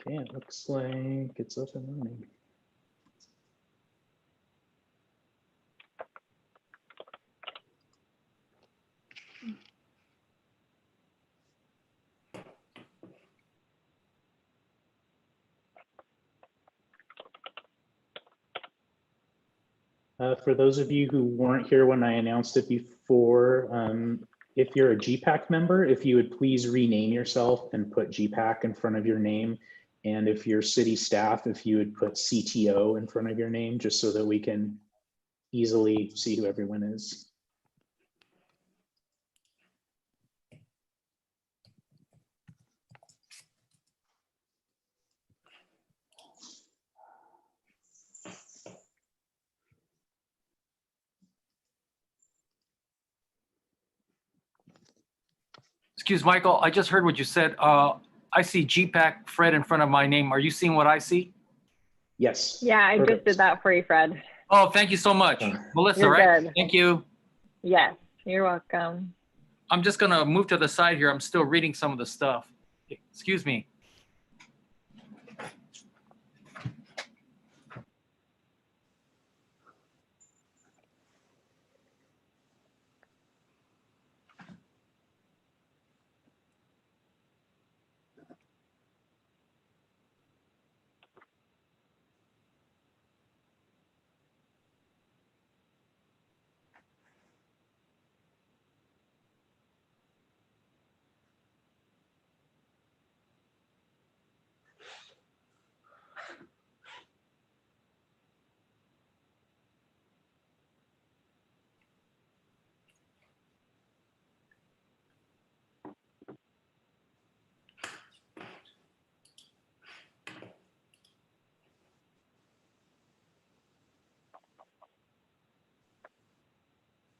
Okay, it looks like it's up and running. For those of you who weren't here when I announced it before, if you're a GPAC member, if you would please rename yourself and put GPAC in front of your name. And if you're city staff, if you would put CTO in front of your name, just so that we can easily see who everyone is. Excuse Michael, I just heard what you said. I see GPAC Fred in front of my name. Are you seeing what I see? Yes. Yeah, I Perfect. just did that for you, Fred. Oh, thank you so much. Melissa, You're right? good. Thank you. Yes, you're welcome. I'm just gonna move to the side here. I'm still reading some of the stuff. Excuse me.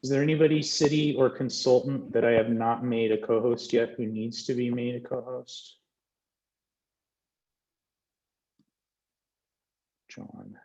Is there anybody, city or consultant, that I have not made a co-host yet who needs to be made a co-host? John.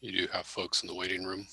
You do have folks in the waiting room.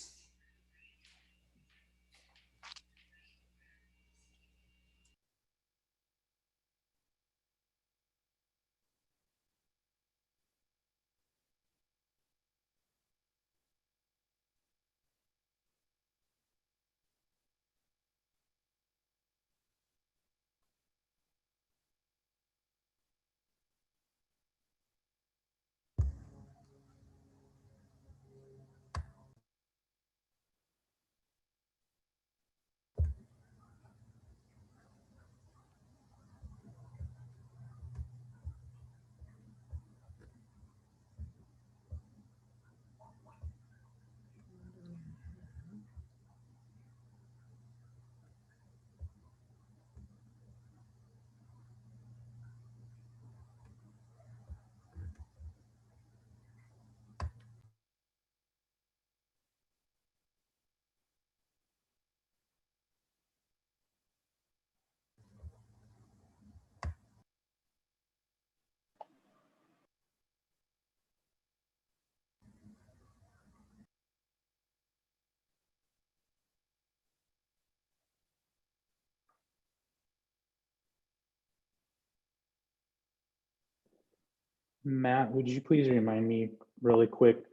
Matt, would you please remind me really quick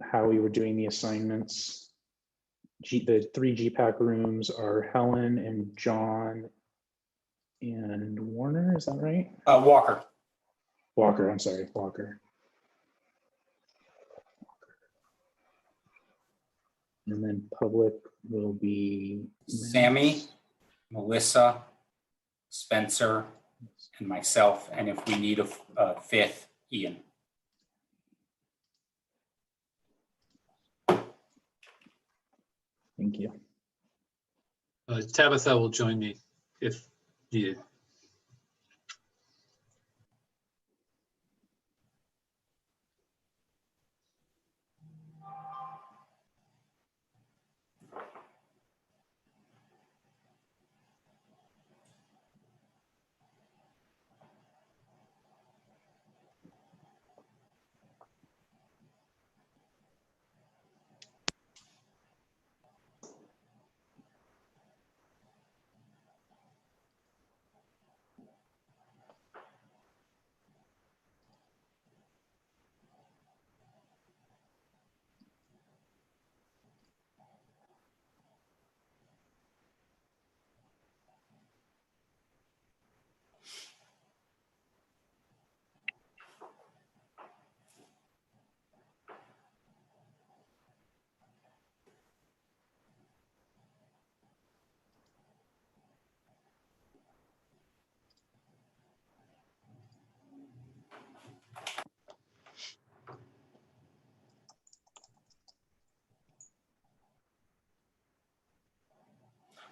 how we were doing the assignments? The 3 GPAC rooms are Helen and John and Warner, is that right? Walker. Walker, I'm sorry, Walker. And then public will be Sammy, Melissa, Spencer, and myself. And if we need a fifth, Ian. Thank you. Tabitha will join me if needed.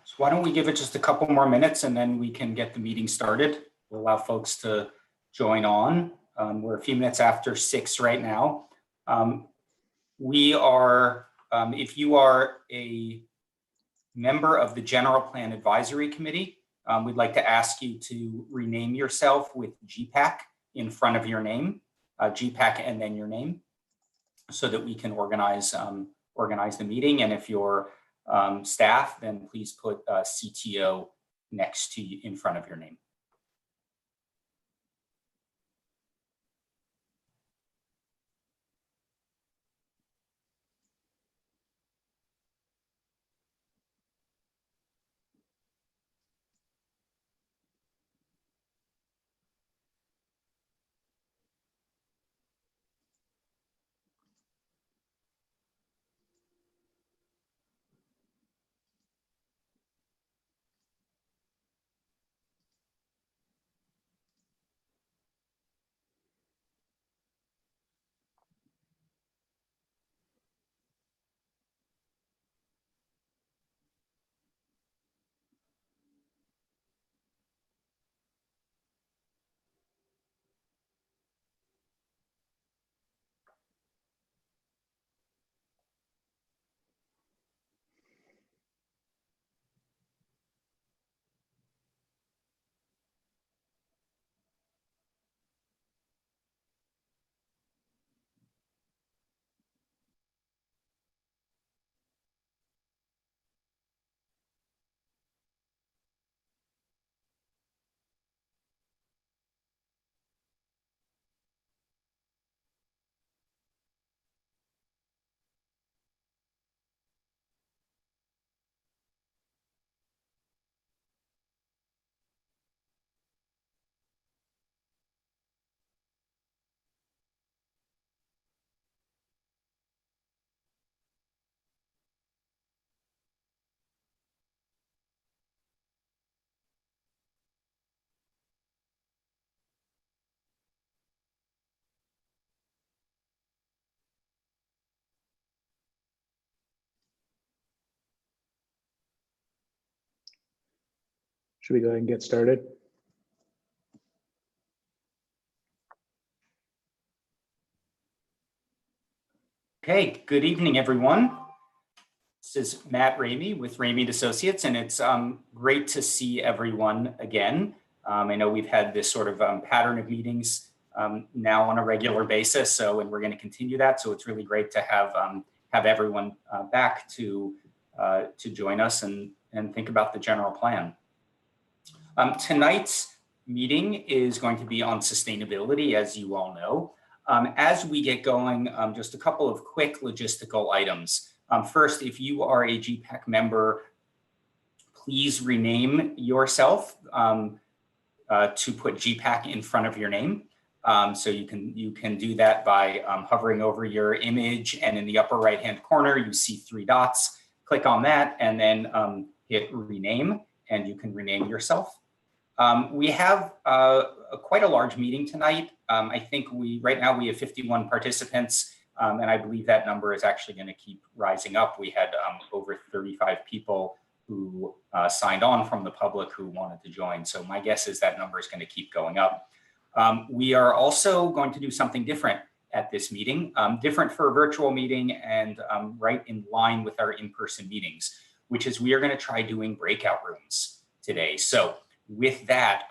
So why don't we give it just a couple more minutes and then we can get the meeting started. We'll allow folks to join on. We're a few minutes after 6 right now. We are, if you are a member of the General Plan Advisory Committee, we'd like to ask you to rename yourself with GPAC in front of your name, GPAC and then your name, so that we can organize the meeting. And if you're staff, then please put CTO next to you in front of your name. Should we go ahead and get started? Okay, good evening, everyone. This is Matt Ramey with Ramey Associates, and it's great to see everyone again. I know we've had this sort of pattern of meetings now on a regular basis, and we're going to continue that. So it's really great to have everyone back to join us and think about the general plan. Tonight's meeting is going to be on sustainability, as you all know. As we get going, just a couple of quick logistical items. First, if you are a GPAC member, please rename yourself to put GPAC in front of your name. So you can do that by hovering over your image, and in the upper right-hand corner, you see 3 dots. Click on that and then hit rename, and you can rename yourself. We have quite a large meeting tonight. I think right now we have 51 participants, and I believe that number is actually going to keep rising up. We had over 35 people who signed on from the public who wanted to join. So my guess is that number is going to keep going up. We are also going to do something different at this meeting, different for a virtual meeting and right in line with our in-person meetings, which is we are going to try doing breakout rooms today. So with that,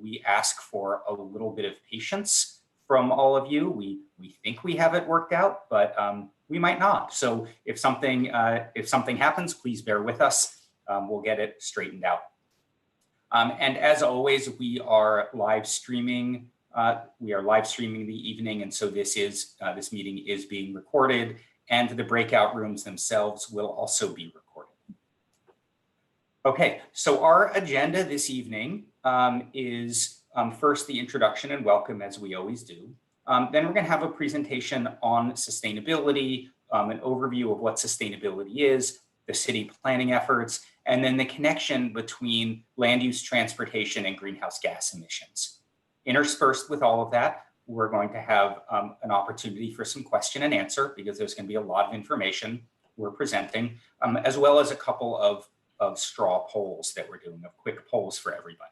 we ask for a little bit of patience from all of you. We think we have it worked out, but we might not. So if something happens, please bear with us. We'll get it straightened out. And as always, we are live streaming. The evening, and so this meeting is being recorded, and the breakout rooms themselves will also be recorded. Okay, so our agenda this evening is first the introduction and welcome, as we always do. Then we're going to have a presentation on sustainability, an overview of what sustainability is, the city planning efforts, and then the connection between land use, transportation, and greenhouse gas emissions. Interspersed with all of that, we're going to have an opportunity for some question and answer, because there's going to be a lot of information we're presenting, as well as a couple of straw polls that we're doing, of quick polls for everybody.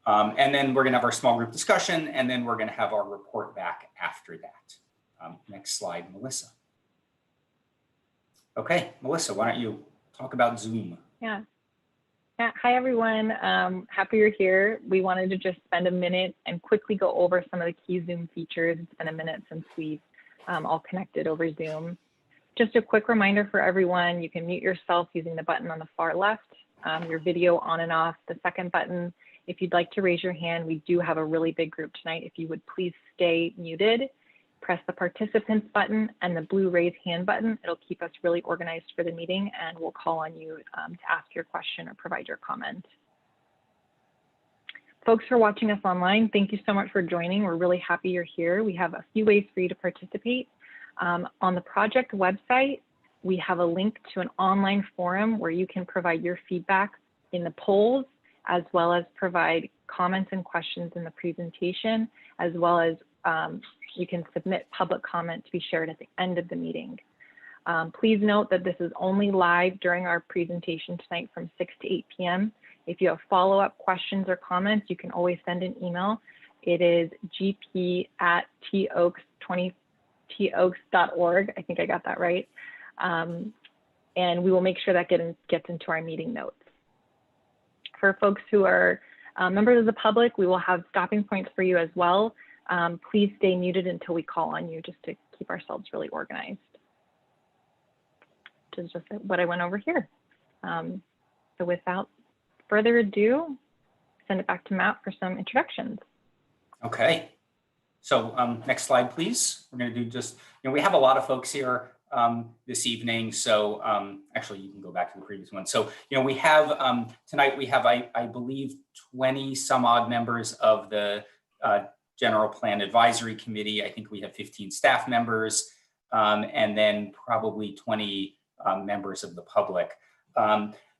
And then we're going to have our small group discussion, and then we're going to have our report back after that. Next slide, Melissa. Okay, Melissa, why don't you talk about Zoom? Yeah. Hi, everyone. Happy you're here. We wanted to just spend a minute and quickly go over some of the key Zoom features. It's been a minute since we've all connected over Zoom. Just a quick reminder for everyone, you can mute yourself using the button on the far left, your video on and off. The second button, if you'd like to raise your hand, we do have a really big group tonight. If you would please stay muted, press the participants button and the blue raise hand button. It'll keep us really organized for the meeting, and we'll call on you to ask your question or provide your comment. Folks who are watching us online, thank you so much for joining. We're really happy you're here. We have a few ways for you to participate. On the project website, we have a link to an online forum where you can provide your feedback in the polls, as well as provide comments and questions in the presentation, as well as you can submit public comment to be shared at the end of the meeting. Please note that this is only live during our presentation tonight from 6 to 8 p.m. If you have follow-up questions or comments, you can always send an email. It is gp@toaks.org. I think I got that right. And we will make sure that gets into our meeting notes. For folks who are members of the public, we will have stopping points for you as well. Please stay muted until we call on you, just to keep ourselves really organized. Which is just what I went over here. So without further ado, send it back to Matt for some introductions. Okay. So next slide, please. We're going to do just, we have a lot of folks here this evening. So actually, you can go back to the previous one. So, we have tonight, we have, I believe, 20 some odd members of the General Plan Advisory Committee. I think we have 15 staff members, and then probably 20 members of the public.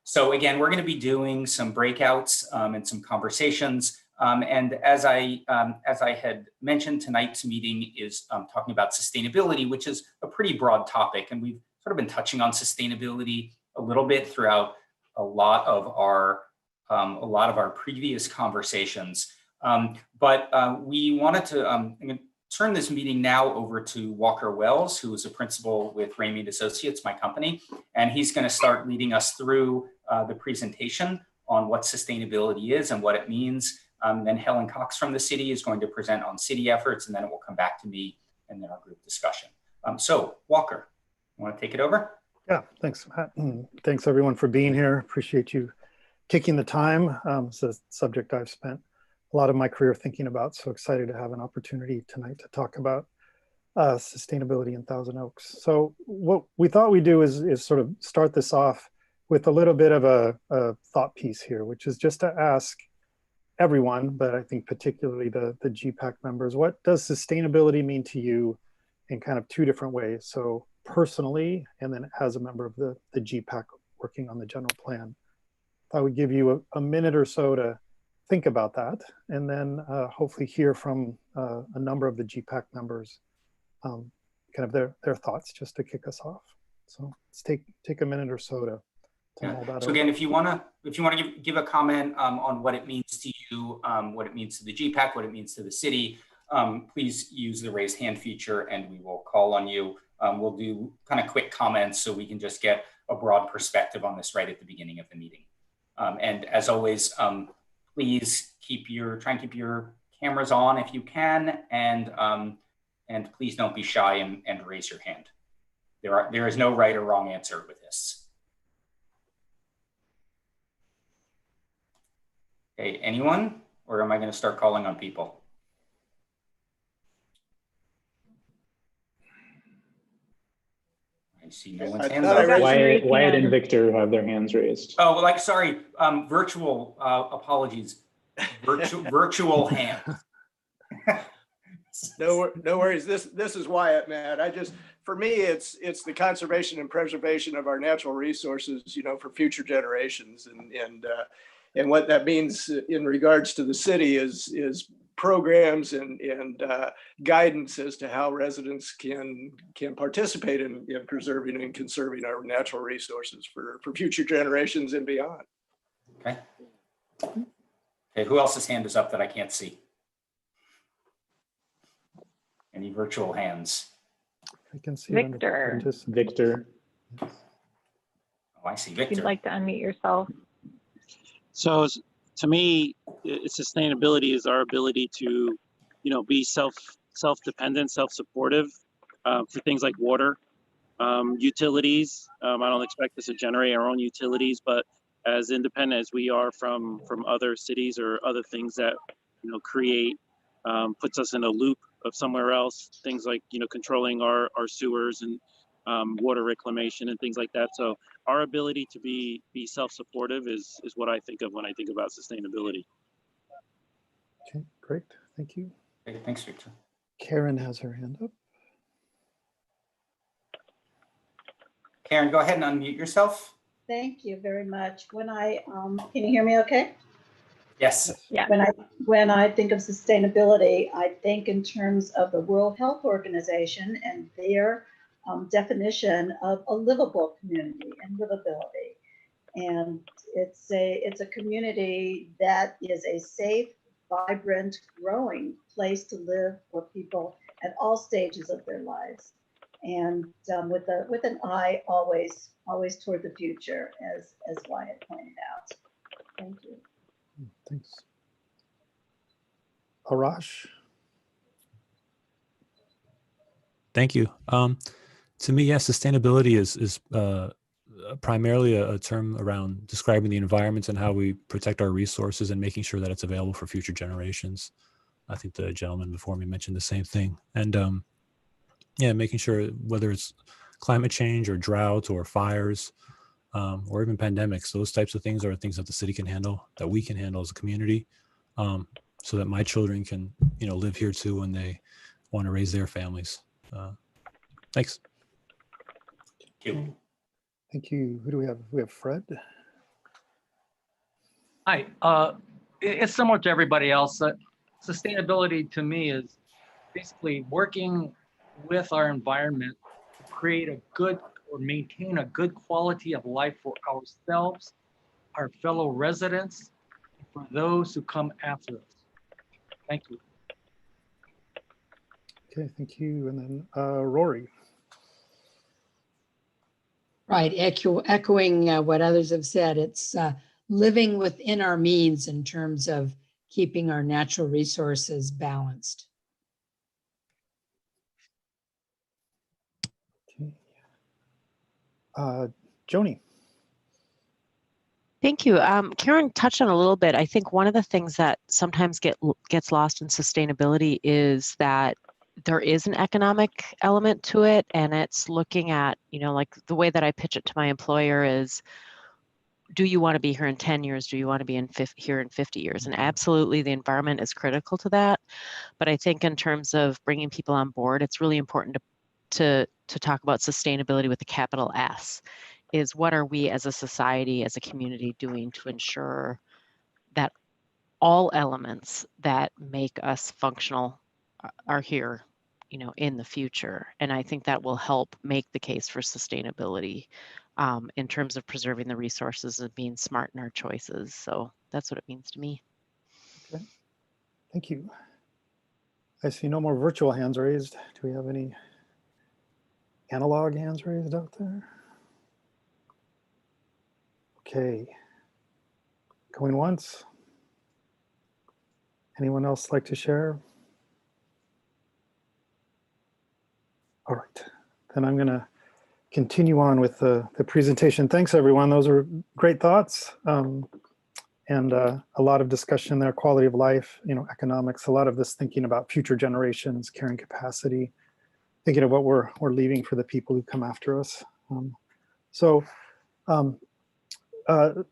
So again, we're going to be doing some breakouts and some conversations. And as I had mentioned, tonight's meeting is talking about sustainability, which is a pretty broad topic. And we've sort of been touching on sustainability a little bit throughout a lot of our previous conversations. But we wanted to turn this meeting now over to Walker Wells, who is a principal with Ramey & Associates, my company, and he's going to start leading us through the presentation on what sustainability is and what it means. Then Helen Cox from the city is going to present on city efforts, and then it will come back to me and then our group discussion. So Walker, you want to take it over? Yeah, thanks, Matt. Thanks everyone for being here. Appreciate you kicking the time. It's a subject I've spent a lot of my career thinking about. So excited to have an opportunity tonight to talk about sustainability in Thousand Oaks. So what we thought we'd do is sort of start this off with a little bit of a thought piece here, which is just to ask everyone, but I think particularly the GPAC members, what does sustainability mean to you in kind of two different ways? So personally, and then as a member of the GPAC working on the general plan. I would give you a minute or so to think about that, and then hopefully hear from a number of the GPAC members, kind of their thoughts, just to kick us off. So let's take a minute or so to mull that So Oh, again, over. if you want to give a comment on what it means to you, what it means to the GPAC, what it means to the city, please use the raise hand feature and we will call on you. We'll do kind of quick comments so we can just get a broad perspective on this right at the beginning of the meeting. And as always, please try and keep your cameras on if you can, and please don't be shy and raise your hand. There is no right or wrong answer with this. Okay, anyone? Or am I going to start calling on people? I see no one's hands up. Wyatt and Victor have their hands raised. Oh, well, sorry, virtual, apologies. Virtual hand. No worries. This is Wyatt, man. For me, it's the conservation and preservation of our natural resources, for future generations, and what that means in regards to the city is programs and guidance as to how residents can participate in preserving and conserving our natural resources for future generations and beyond. Okay. Okay, who else's hand is up that I can't see? Any virtual hands? I can see Victor. Victor. Oh, I see If Victor. you'd like to unmute yourself. So to me, sustainability is our ability to, be self-dependent, self-supportive for things like water, utilities. I don't expect us to generate our own utilities, but as independent as we are from other cities or other things that, create, puts us in a loop of somewhere else, things like, controlling our sewers and water reclamation and things like that. So our ability to be self-supportive is what I think of when I think about sustainability. Okay, great. Thank you. Okay, thanks, Victor. Karen has her hand up. Karen, go ahead and unmute yourself. Thank you very much. Can you hear me okay? Yes. Yeah. When I think of sustainability, I think in terms of the World Health Organization and their definition of a livable community and livability. And it's a community that is a safe, vibrant, growing place to live for people at all stages of their lives. And with an eye always toward the future, as Wyatt pointed out. Thank you. Thanks. Arash? Thank you. To me, yes, sustainability is primarily a term around describing the environment and how we protect our resources and making sure that it's available for future generations. I think the gentleman before me mentioned the same thing. And yeah, making sure whether it's climate change or drought or fires or even pandemics, those types of things are things that the city can handle, that we can handle as a community, so that my children can, live here too when they want to raise their families. Thanks. Thank you. Thank you. Who do we have? We have Fred. Hi. It's similar to everybody else. Sustainability to me is basically working with our environment to create a good or maintain a good quality of life for ourselves, our fellow residents, and for those who come after us. Thank you. Okay, thank you. And then Rory. Right, echoing what others have said, it's living within our means in terms of keeping our natural resources balanced. Okay. Joni. Thank you. Karen touched on a little bit. I think one of the things that sometimes gets lost in sustainability is that there is an economic element to it, and it's looking at, like the way that I pitch it to my employer is, do you want to be here in 10 years? Do you want to be here in 50 years? And absolutely, the environment is critical to that. But I think in terms of bringing people on board, it's really important to talk about sustainability with a capital S. Is what are we as a society, as a community doing to ensure that all elements that make us functional are here, in the future. And I think that will help make the case for sustainability in terms of preserving the resources and being smart in our choices. So that's what it means to me. Okay, thank you. I see no more virtual hands raised. Do we have any analog hands raised out there? Okay, going once. Anyone else like to share? All right, then I'm going to continue on with the presentation. Thanks, everyone. Those are great thoughts, and a lot of discussion there, quality of life, economics, a lot of this thinking about future generations, carrying capacity, thinking of what we're leaving for the people who come after us.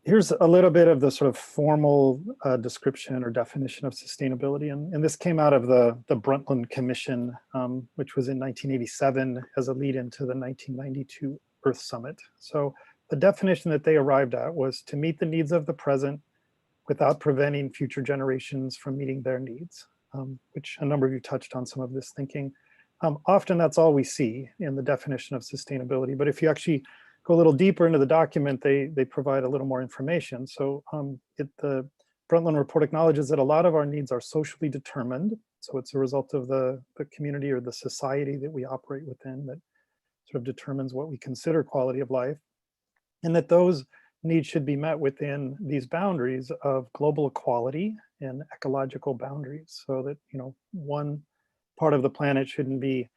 Here's a little bit of the sort of formal description or definition of sustainability. And this came out of the Brundtland Commission, which was in 1987 as a lead into the 1992 Earth Summit. So the definition that they arrived at was to meet the needs of the present without preventing future generations from meeting their needs, which a number of you touched on some of this thinking. Often that's all we see in the definition of sustainability. But if you actually go a little deeper into the document, they provide a little more information. So the Brundtland report acknowledges that a lot of our needs are socially determined. So it's a result of the community or the society that we operate within that sort of determines what we consider quality of life. And that those needs should be met within these boundaries of global equality and ecological boundaries. So that, one part of the planet shouldn't be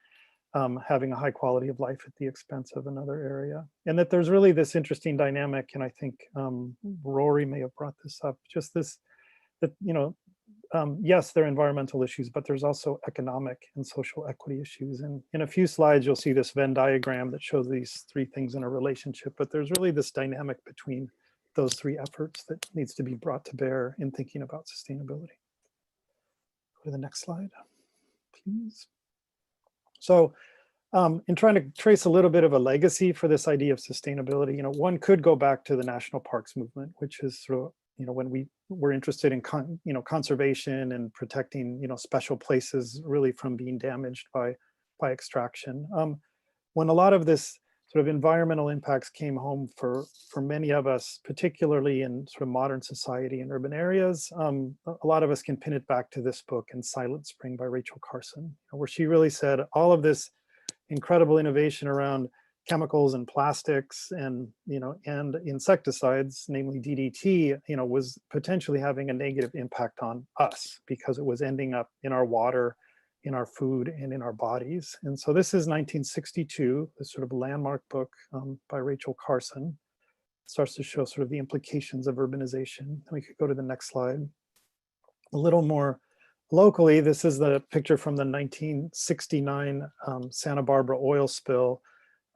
having a high quality of life at the expense of another area. And that there's really this interesting dynamic, and I think Rory may have brought this up, just this, that, yes, there are environmental issues, but there's also economic and social equity issues. And in a few slides, you'll see this Venn diagram that shows these three things in a relationship, but there's really this dynamic between those three efforts that needs to be brought to bear in thinking about sustainability. Go to the next slide, please. So in trying to trace a little bit of a legacy for this idea of sustainability, one could go back to the national parks movement, which is sort of, when we were interested in conservation and protecting, special places really from being damaged by extraction. When a lot of this sort of environmental impacts came home for many of us, particularly in sort of modern society and urban areas, a lot of us can pin it back to this book, In Silent Spring by Rachel Carson, where she really said all of this incredible innovation around chemicals and plastics and insecticides, namely DDT, was potentially having a negative impact on us because it was ending up in our water, in our food, and in our bodies. And so this is 1962, this sort of landmark book by Rachel Carson. It starts to show sort of the implications of urbanization. We could go to the next slide. A little more locally, this is the picture from the 1969 Santa Barbara oil spill,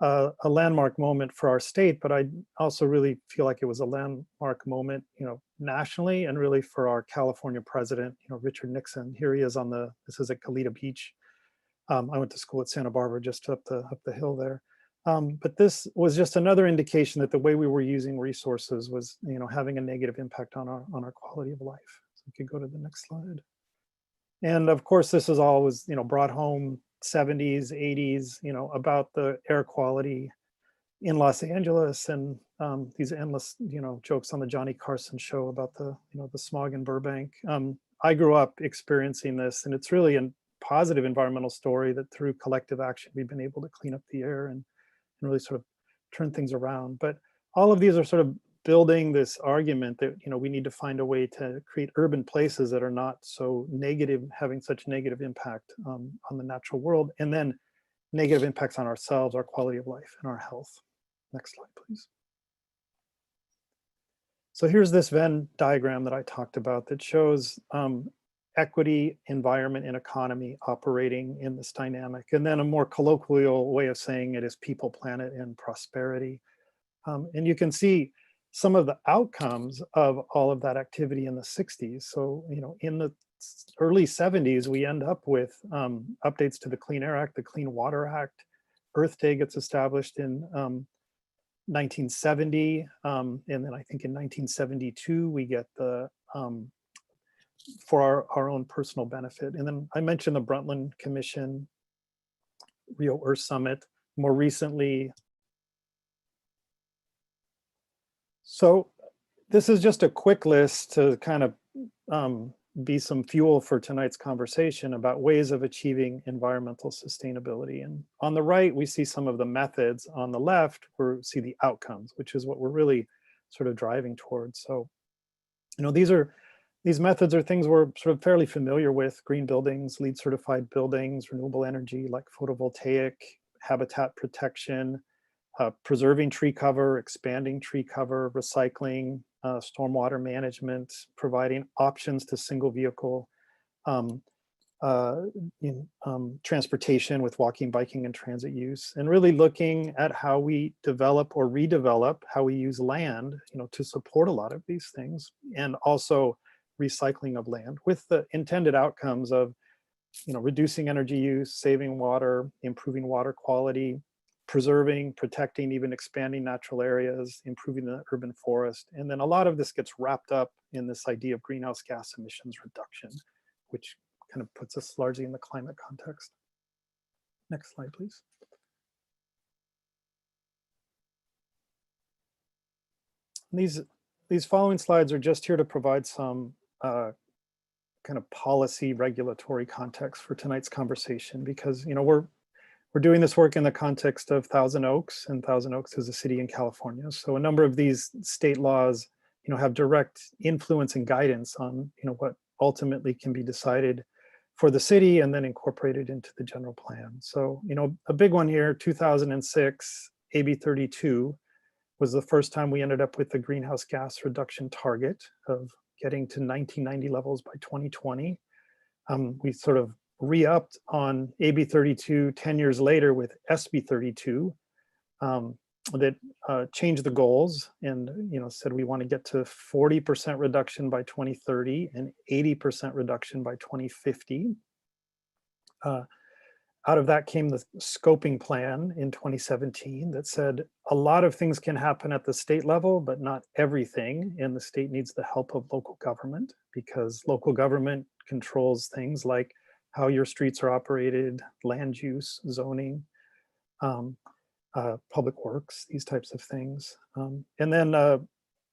a landmark moment for our state, but I also really feel like it was a landmark moment, nationally, and really for our California president, Richard Nixon. Here he is this is at Goleta Beach. I went to school at Santa Barbara, just up the hill there. But this was just another indication that the way we were using resources was, having a negative impact on our quality of life. So we could go to the next slide. And of course, this is always, brought home 70s, 80s, about the air quality in Los Angeles, and these endless, jokes on the Johnny Carson show about the smog in Burbank. I grew up experiencing this, and it's really a positive environmental story that through collective action, we've been able to clean up the air and really sort of turn things around. But all of these are sort of building this argument that, we need to find a way to create urban places that are not so negative, having such negative impact on the natural world, and then negative impacts on ourselves, our quality of life, and our health. Next slide, please. So here's this Venn diagram that I talked about that shows equity, environment, and economy operating in this dynamic. And then a more colloquial way of saying it is people, planet, and prosperity. And you can see some of the outcomes of all of that activity in the 60s. So, you know, in the early 70s, we end up with updates to the Clean Air Act, the Clean Water Act. Earth Day gets established in 1970. And then I think in 1972, we get the, for our own personal benefit. And then I mentioned the Brundtland Commission, Rio Earth Summit, more recently. So this is just a quick list to kind of be some fuel for tonight's conversation about ways of achieving environmental sustainability. And on the right, we see some of the methods. On the left, we see the outcomes, which is what we're really sort of driving towards. So, you know, these methods are things we're sort of fairly familiar with: green buildings, LEED certified buildings, renewable energy like photovoltaic, habitat protection, preserving tree cover, expanding tree cover, recycling, stormwater management, providing options to single vehicle transportation with walking, biking, and transit use, and really looking at how we develop or redevelop, how we use land, you know, to support a lot of these things, and also recycling of land with the intended outcomes of, you know, reducing energy use, saving water, improving water quality, preserving, protecting, even expanding natural areas, improving the urban forest. And then a lot of this gets wrapped up in this idea of greenhouse gas emissions reduction, which kind of puts us largely in the climate context. Next slide, please. These following slides are just here to provide some kind of policy regulatory context for tonight's conversation, because, you know, we're doing this work in the context of Thousand Oaks, and Thousand Oaks is a city in California. So a number of these state laws, you know, have direct influence and guidance on, you know, what ultimately can be decided for the city and then incorporated into the general plan. So, you know, a big one here, 2006, AB 32 was the first time we ended up with the greenhouse gas reduction target of getting to 1990 levels by 2020. We sort of re-upped on AB 32 10 years later with SB 32 that changed the goals and, you know, said we want to get to 40% reduction by 2030 and 80% reduction by 2050. Out of that came the scoping plan in 2017 that said a lot of things can happen at the state level, but not everything. And the state needs the help of local government, because local government controls things like how your streets are operated, land use, zoning, public works, these types of things. And then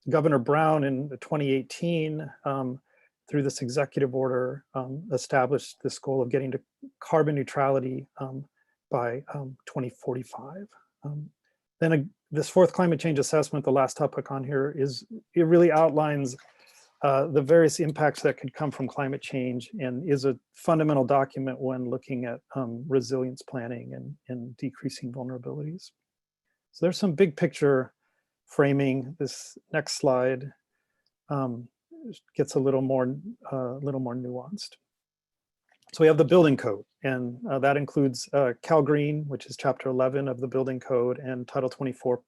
Governor Brown in 2018, through this executive order, established this goal of getting to carbon neutrality by 2045. Then this fourth climate change assessment, the last topic on here, it really outlines the various impacts that could come from climate change, and is a fundamental document when looking at resilience planning and decreasing vulnerabilities. So there's some big picture framing. This next slide gets a little more nuanced. So we have the building code, and that includes Cal Green, which is chapter 11 of the building code, and Title 24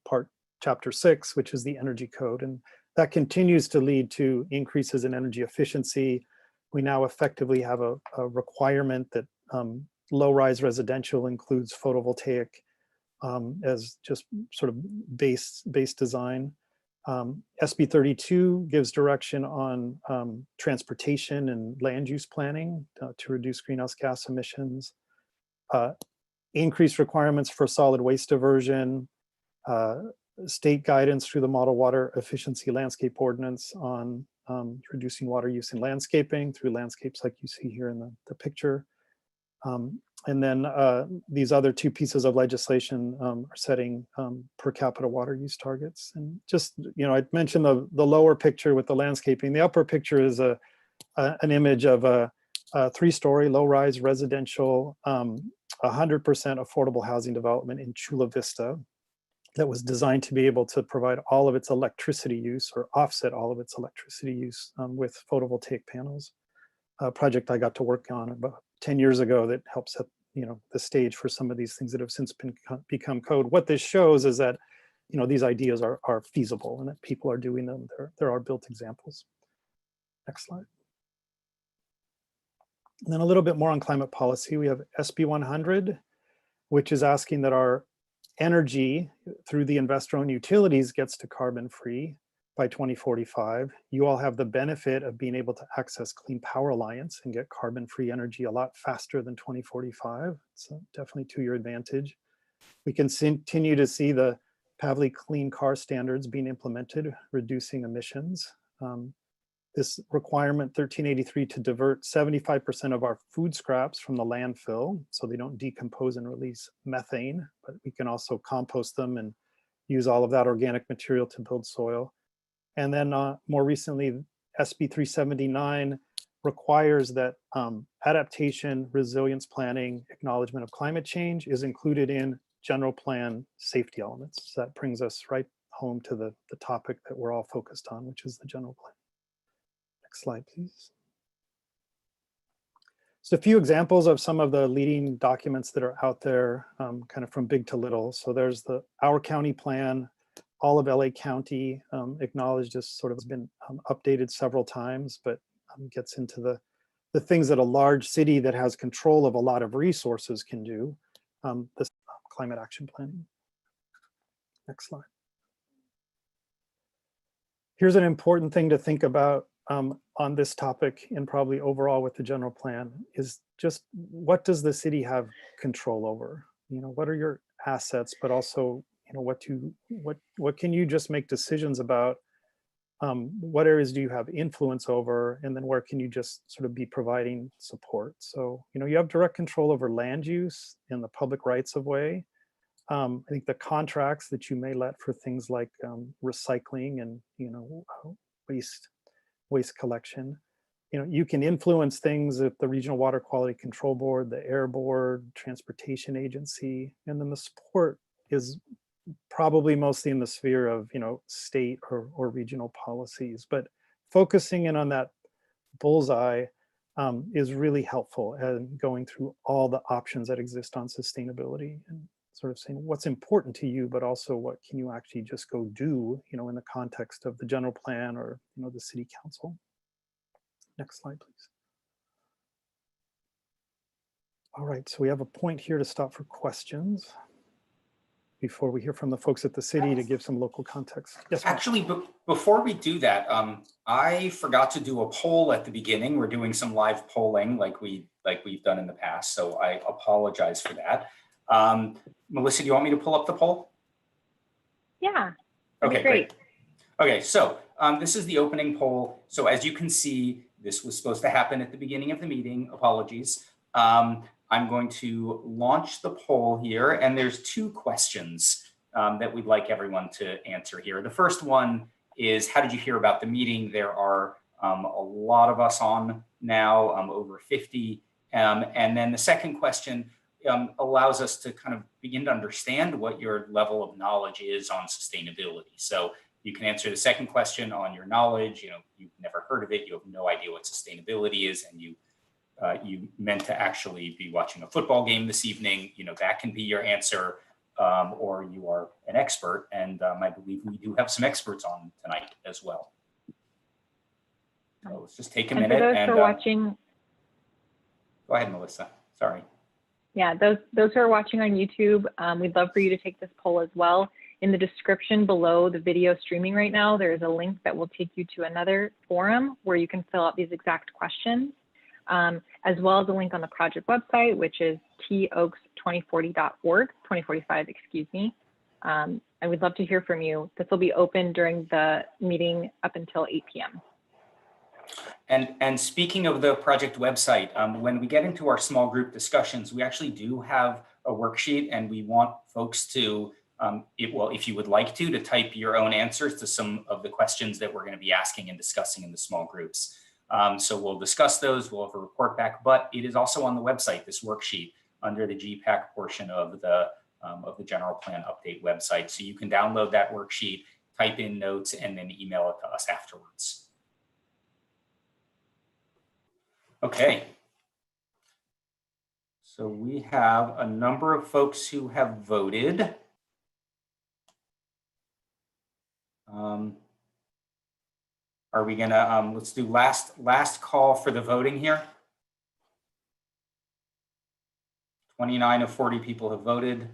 part chapter 6, which is the energy code. And that continues to lead to increases in energy efficiency. We now effectively have a requirement that low-rise residential includes photovoltaic as just sort of base design. SB 32 gives direction on transportation and land use planning to reduce greenhouse gas emissions, increased requirements for solid waste diversion, state guidance through the Model Water Efficiency Landscape Ordinance on reducing water use in landscaping through landscapes like you see here in the picture. And then these other two pieces of legislation are setting per capita water use targets. And just, you know, I mentioned the lower picture with the landscaping. The upper picture is an image of a 3-story low-rise residential 100% affordable housing development in Chula Vista. that was designed to be able to provide all of its electricity use or offset all of its electricity use with photovoltaic panels. A project I got to work on about 10 years ago that helps set the stage for some of these things that have since become code. What this shows is that these ideas are feasible and that people are doing them. There are built examples. Next slide. And then a little bit more on climate policy. We have SB 100, which is asking that our energy through the investor-owned utilities gets to carbon-free by 2045. You all have the benefit of being able to access Clean Power Alliance and get carbon-free energy a lot faster than 2045. It's definitely to your advantage. We can continue to see the Pavley Clean Car Standards being implemented, reducing emissions. This requirement 1383 to divert 75% of our food scraps from the landfill so they don't decompose and release methane, but we can also compost them and use all of that organic material to build soil. And then more recently, SB 379 requires that adaptation, resilience planning, acknowledgement of climate change is included in general plan safety elements. So that brings us right home to the topic that we're all focused on, which is the general plan. Next slide, please. So a few examples of some of the leading documents that are out there, kind of from big to little. So there's the Our County Plan, all of LA County acknowledged as sort of has been updated several times, but gets into the things that a large city that has control of a lot of resources can do. This climate action planning. Next slide. Here's an important thing to think about on this topic and probably overall with the general plan is just what does the city have control over? What are your assets, but also, what can you just make decisions about? What areas do you have influence over? And then where can you just sort of be providing support? So, you have direct control over land use and the public rights of way. I think the contracts that you may let for things like recycling and, waste collection. You can influence things at the Regional Water Quality Control Board, the Air Board, Transportation Agency, and then the support is probably mostly in the sphere of, state or regional policies. But focusing in on that bullseye is really helpful and going through all the options that exist on sustainability and sort of saying what's important to you, but also what can you actually just go do, in the context of the general plan or, the city council. Next slide, please. All right, so we have a point here to stop for questions before we hear from the folks at the city to give some local context. Yes, Mark. Actually, before we do that, I forgot to do a poll at the beginning. We're doing some live polling like we've done in the past, so I apologize for that. Melissa, do you want me to pull up the poll? Yeah. Okay, great. Okay, so this is the opening poll. So as you can see, this was supposed to happen at the beginning of the meeting. Apologies. I'm going to launch the poll here, and there's two questions that we'd like everyone to answer here. The first one is, how did you hear about the meeting? There are a lot of us on now, over 50. And then the second question allows us to kind of begin to understand what your level of knowledge is on sustainability. So you can answer the second question on your knowledge. You've never heard of it. You have no idea what sustainability is, and you meant to actually be watching a football game this evening. That can be your answer, or you are an expert. And I believe we do have some experts on tonight as well. So let's just take a minute. For those who are watching, go ahead, Melissa. Sorry. Yeah, those who are watching on YouTube, we'd love for you to take this poll as well. In the description below the video streaming right now, there is a link that will take you to another forum where you can fill out these exact questions, as well as a link on the project website, which is toaks2040.org, 2045, excuse me. And we'd love to hear from you. This will be open during the meeting up until 8 p.m. And speaking of the project website, when we get into our small group discussions, we actually do have a worksheet, and we want folks to, if you would like to type your own answers to some of the questions that we're going to be asking and discussing in the small groups. So we'll discuss those, we'll have a report back, but it is also on the website, this worksheet, under the GPAC portion of the of the general plan update website. So you can download that worksheet, type in notes, and then email it to us afterwards. Okay. So we have a number of folks who have voted. Are we gonna, let's do last call for the voting here. 29 of 40 people have voted.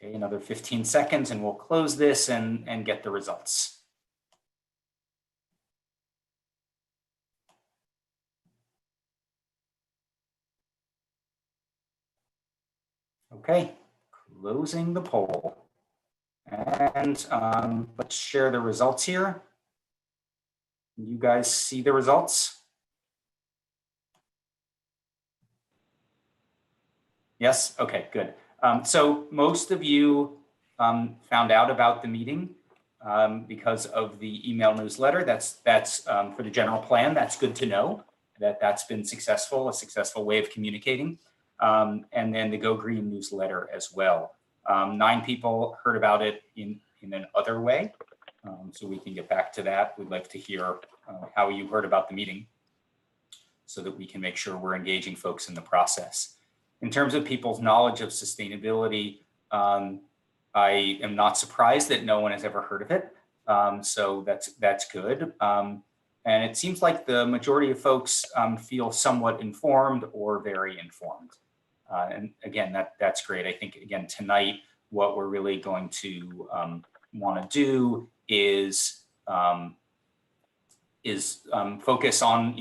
Okay, another 15 seconds and we'll close this and get the results. Okay, closing the poll. And let's share the results here. You guys see the results? Yes, okay, good. So most of you found out about the meeting because of the email newsletter. That's for the general plan. That's good to know that that's been successful, a successful way of communicating. And then the Go Green newsletter as well. 9 people heard about it in an other way. So we can get back to that. We'd like to hear how you heard about the meeting so that we can make sure we're engaging folks in the process. In terms of people's knowledge of sustainability, I am not surprised that no one has ever heard of it. So that's good. And it seems like the majority of folks feel somewhat informed or very informed. And again, that's great. I think, again, tonight, what we're really going to want to do is focus on,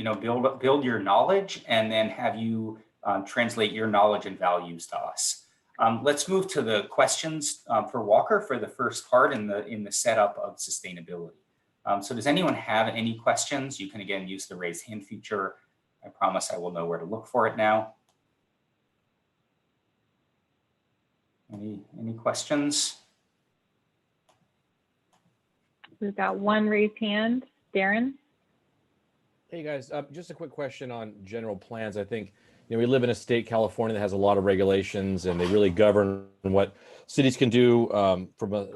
build your knowledge and then have you translate your knowledge and values to us. Let's move to the questions for Walker for the first part in the setup of sustainability. So does anyone have any questions? You can again use the raise hand feature. I promise I will know where to look for it now. Any questions? We've got one raised hand. Darren? Hey guys, just a quick question on general plans. I think we live in a state, California, that has a lot of regulations, and they really govern what cities can do from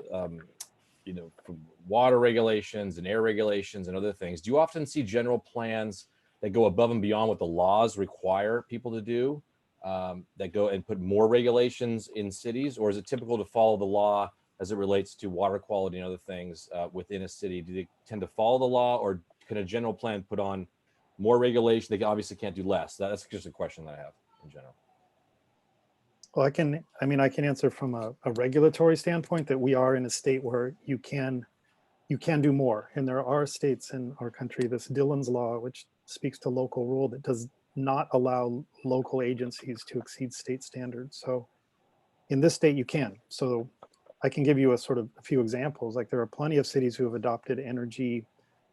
water regulations and air regulations and other things. Do you often see general plans that go above and beyond what the laws require people to do, that go and put more regulations in cities, or is it typical to follow the law as it relates to water quality and other things within a city? Do they tend to follow the law, or can a general plan put on more regulation? They obviously can't do less. That's just a question that I have in general. Well, I can answer from a regulatory standpoint that we are in a state where you can do more. And there are states in our country, this Dillon's law, which speaks to local rule, that does not allow local agencies to exceed state standards. So in this state you can. So I can give you a few examples. Like there are plenty of cities who have adopted energy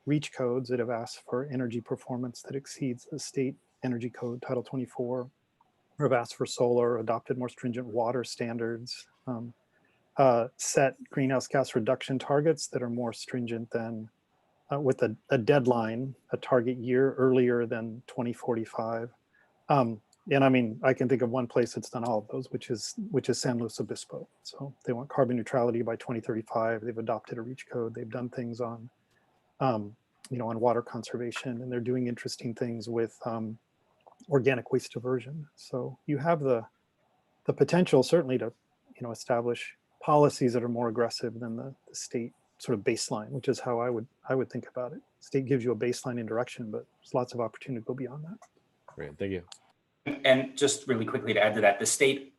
reach codes that have asked for energy performance that exceeds the state energy code, Title 24, or have asked for solar, adopted more stringent water standards, set greenhouse gas reduction targets that are more stringent than with a deadline, a target year earlier than 2045. And I mean, I can think of one place that's done all of those, which is San Luis Obispo. So they want carbon neutrality by 2035. They've adopted a reach code. They've done things on, on water conservation, and they're doing interesting things with organic waste diversion. So you have the potential certainly to, establish policies that are more aggressive than the state sort of baseline, which is how I would think about it. State gives you a baseline in direction, but there's lots of opportunity to go beyond that. Great, thank you. And just really quickly to add to that, the state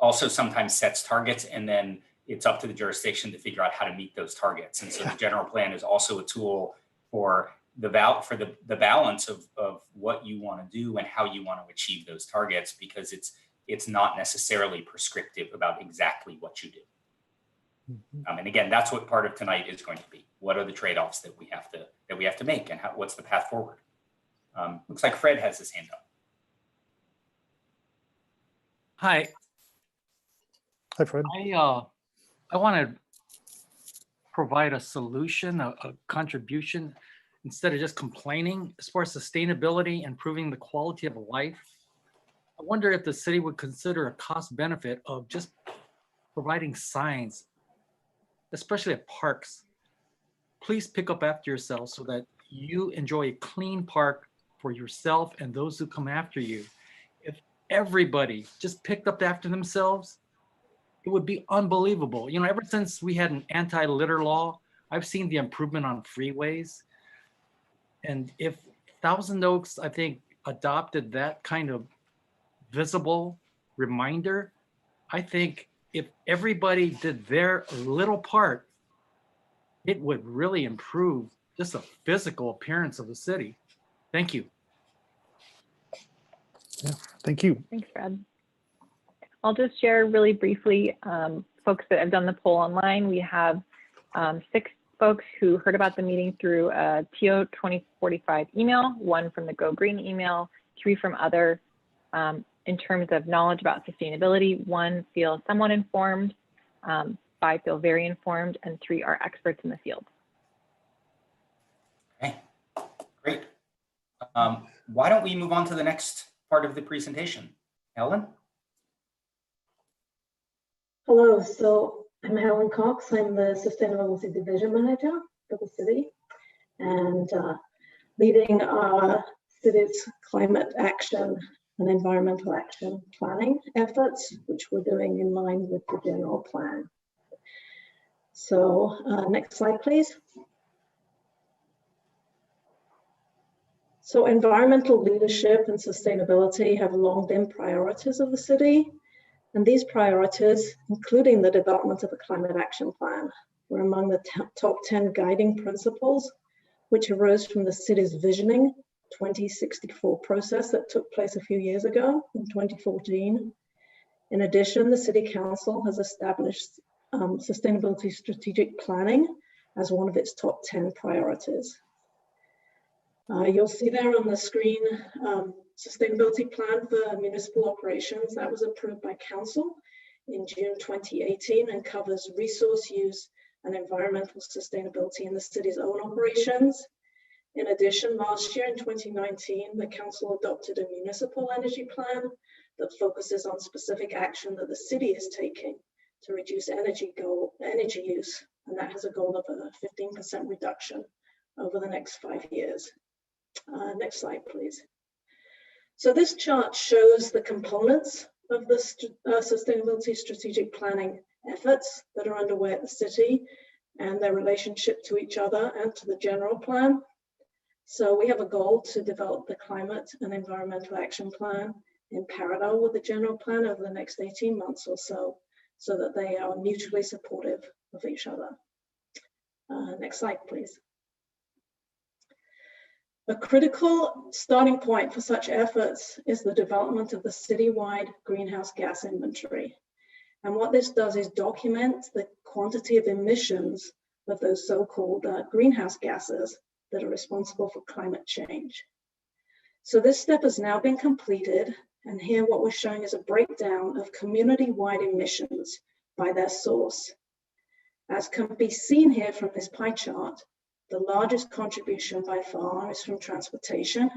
also sometimes sets targets, and then it's up to the jurisdiction to figure out how to meet those targets. And so the general plan is also a tool for the balance of what you want to do and how you want to achieve those targets, because it's not necessarily prescriptive about exactly what you do. Mm-hmm. And again, that's what part of tonight is going to be. What are the trade-offs that we have to make, and what's the path forward? Looks like Fred has his hand up. Hi. Hi, Fred. I want to provide a solution, a contribution. instead of just complaining as far as sustainability and improving the quality of life. I wonder if the city would consider a cost benefit of just providing signs, especially at parks. Please pick up after yourself so that you enjoy a clean park for yourself and those who come after you. If everybody just picked up after themselves, it would be unbelievable. You know, ever since we had an anti-litter law, I've seen the improvement on freeways. And if Thousand Oaks, I think, adopted that kind of visible reminder, I think if everybody did their little part, it would really improve just the physical appearance of the city. Thank you. Yeah, thank you. Thanks, Fred. I'll just share really briefly, folks that have done the poll online. We have 6 folks who heard about the meeting through a TO 2045 email, 1 from the Go Green email, 3 from other. In terms of knowledge about sustainability, 1 feels somewhat informed, 5 feel very informed, and 3 are experts in the field. Okay, great. Why don't we move on to the next part of the presentation? Helen? Hello, so I'm Helen Cox. I'm the Sustainability Division Manager for the city and leading our city's climate action and environmental action planning efforts, which we're doing in line with the general plan. So next slide, please. So environmental leadership and sustainability have long been priorities of the city. And these priorities, including the development of a climate action plan, were among the top 10 guiding principles, which arose from the city's visioning 2064 process that took place a few years ago in 2014. In addition, the City Council has established sustainability strategic planning as one of its top 10 priorities. You'll see there on the screen sustainability plan for municipal operations that was approved by council in June 2018 and covers resource use and environmental sustainability in the city's own operations. In addition, last year in 2019, the council adopted a municipal energy plan that focuses on specific action that the city is taking to reduce energy use, and that has a goal of a 15% reduction over the next 5 years. Next slide, please. So this chart shows the components of the sustainability strategic planning efforts that are underway at the city and their relationship to each other and to the general plan. So we have a goal to develop the climate and environmental action plan in parallel with the general plan over the next 18 months or so that they are mutually supportive of each other. Next slide, please. A critical starting point for such efforts is the development of the citywide greenhouse gas inventory. And what this does is document the quantity of emissions of those so-called greenhouse gases that are responsible for climate change. So this step has now been completed, and here what we're showing is a breakdown of community-wide emissions by their source. As can be seen here from this pie chart, the largest contribution by far is from transportation,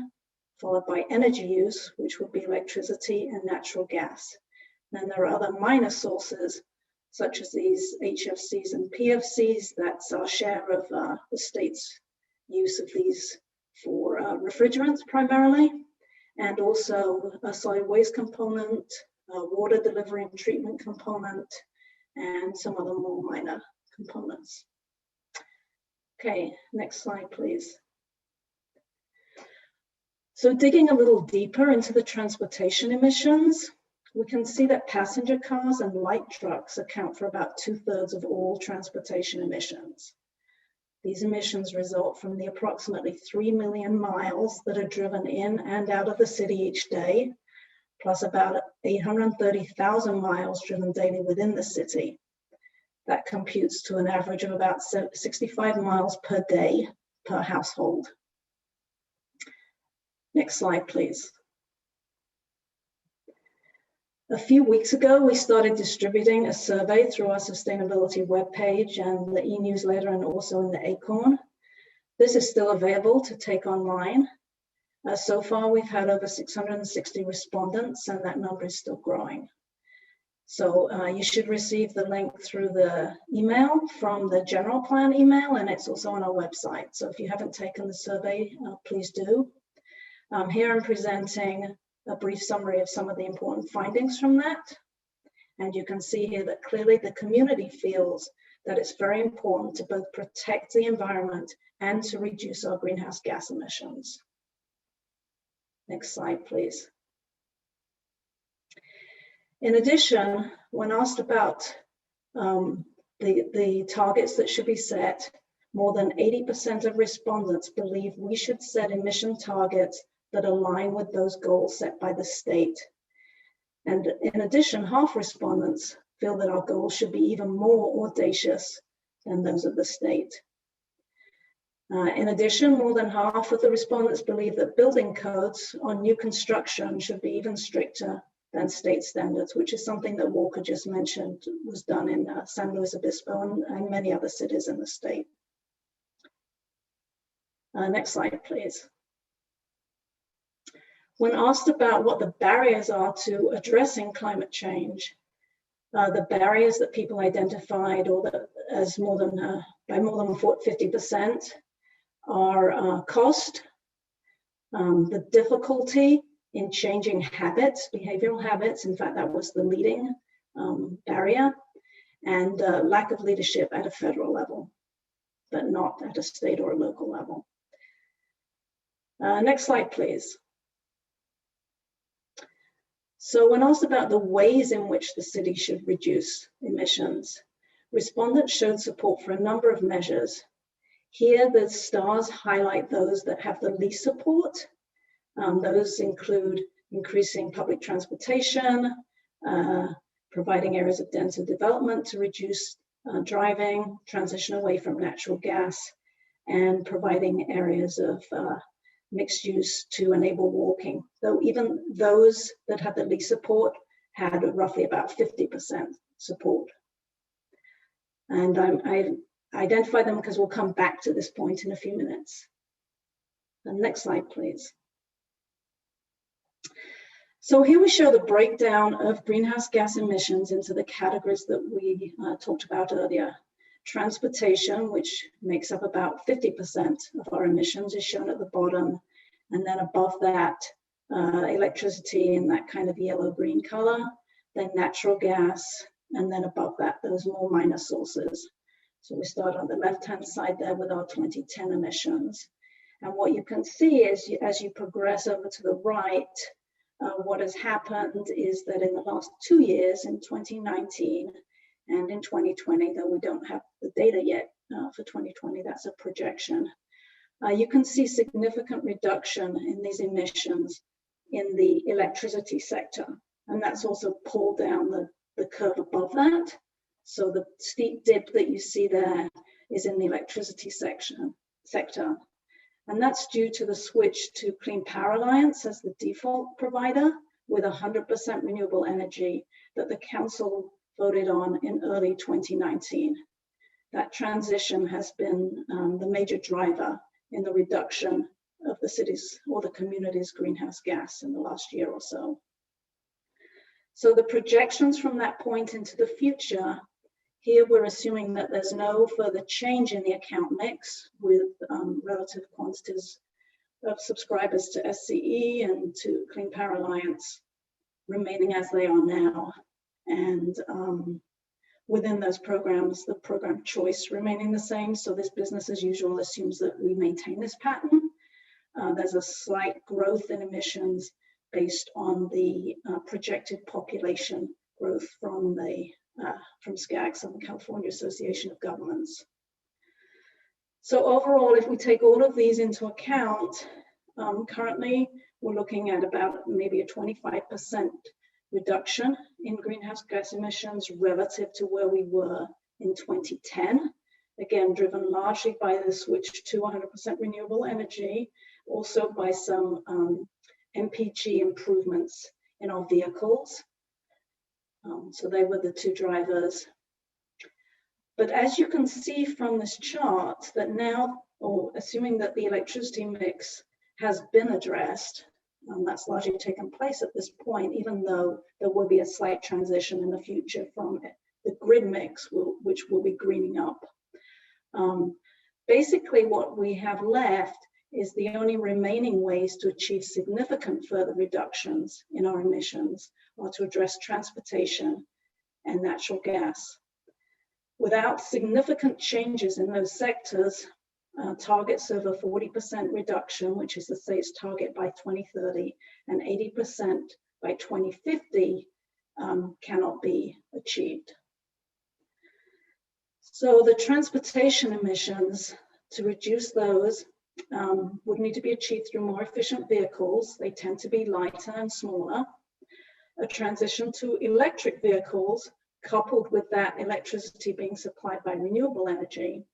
followed by energy use, which would be electricity and natural gas. Then there are other minor sources, such as these HFCs and PFCs. That's our share of the state's use of these for refrigerants primarily, and also a solid waste component, a water delivery and treatment component, and some other more minor components. Okay, next slide, please. So digging a little deeper into the transportation emissions, we can see that passenger cars and light trucks account for about 2/3 of all transportation emissions. These emissions result from the approximately 3 million miles that are driven in and out of the city each day, plus about 830,000 miles driven daily within the city. That computes to an average of about 65 miles per day per household. Next slide, please. A few weeks ago, we started distributing a survey through our sustainability webpage and the e-newsletter and also in the Acorn. This is still available to take online. So far, we've had over 660 respondents, and that number is still growing. So you should receive the link through the email from the general plan email, and it's also on our website. So if you haven't taken the survey, please do. Here I'm presenting a brief summary of some of the important findings from that. And you can see here that clearly the community feels that it's very important to both protect the environment and to reduce our greenhouse gas emissions. Next slide, please. In addition, when asked about the targets that should be set, more than 80% of respondents believe we should set emission targets that align with those goals set by the state. And in addition, half respondents feel that our goals should be even more audacious than those of the state. In addition, more than half of the respondents believe that building codes on new construction should be even stricter than state standards, which is something that Walker just mentioned was done in San Luis Obispo and many other cities in the state. Next slide, please. When asked about what the barriers are to addressing climate change, the barriers that people identified, or that as by more than 50%, are cost, the difficulty in changing habits, behavioral habits. In fact, that was the leading barrier, and lack of leadership at a federal level, but not at a state or a local level. Next slide, please. So when asked about the ways in which the city should reduce emissions, respondents showed support for a number of measures. Here, the stars highlight those that have the least support. Those include increasing public transportation, providing areas of denser development to reduce driving, transition away from natural gas, and providing areas of mixed use to enable walking. Though even those that had the least support had roughly about 50% support. And I identify them because we'll come back to this point in a few minutes. And next slide, please. So here we show the breakdown of greenhouse gas emissions into the categories that we talked about earlier. Transportation, which makes up about 50% of our emissions, is shown at the bottom. And then above that, electricity in that kind of yellow-green color, then natural gas, and then above that, those more minor sources. So we start on the left-hand side there with our 2010 emissions. And what you can see is as you progress over to the right, what has happened is that in the last 2 years, in 2019 and in 2020, though we don't have the data yet for 2020, that's a projection, you can see significant reduction in these emissions in the electricity sector. And that's also pulled down the curve above that. So the steep dip that you see there is in the electricity sector. And that's due to the switch to Clean Power Alliance as the default provider with 100% renewable energy that the council voted on in early 2019. That transition has been the major driver in the reduction of the city's or the community's greenhouse gas in the last year or so. So the projections from that point into the future, here we're assuming that there's no further change in the account mix with relative quantities of subscribers to SCE and to Clean Power Alliance remaining as they are now. And within those programs, the program choice remaining the same. So this business as usual assumes that we maintain this pattern. There's a slight growth in emissions based on the projected population growth from SCAGS, the California Association of Governments. So overall, if we take all of these into account, currently we're looking at about maybe a 25% reduction in greenhouse gas emissions relative to where we were in 2010. Again, driven largely by the switch to 100% renewable energy, also by some MPG improvements in our vehicles. So they were the two drivers. But as you can see from this chart, that now or assuming that the electricity mix has been addressed, that's largely taken place at this point, even though there will be a slight transition in the future from the grid mix, which will be greening up. Basically, what we have left is the only remaining ways to achieve significant further reductions in our emissions are to address transportation and natural gas. Without significant changes in those sectors, targets of a 40% reduction, which is the state's target by 2030, and 80% by 2050 cannot be achieved. So the transportation emissions, to reduce those, would need to be achieved through more efficient vehicles. They tend to be lighter and smaller. A transition to electric vehicles, coupled with that electricity being supplied by renewable energy,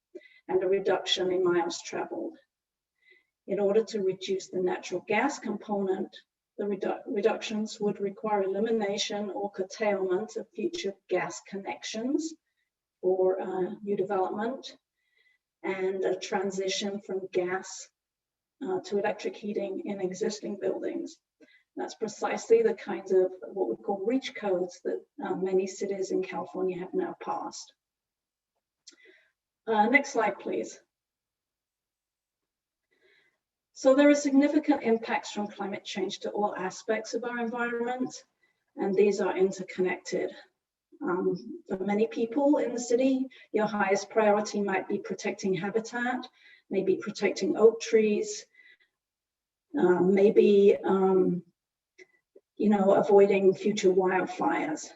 and a reduction in miles traveled. In order to reduce the natural gas component, the reductions would require elimination or curtailment of future gas connections for new development, and a transition from gas to electric heating in existing buildings. That's precisely the kinds of what we call reach codes that many cities in California have now passed. Next slide, please. So there are significant impacts from climate change to all aspects of our environment, and these are interconnected. For many people in the city, your highest priority might be protecting habitat, maybe protecting oak trees, maybe avoiding future wildfires.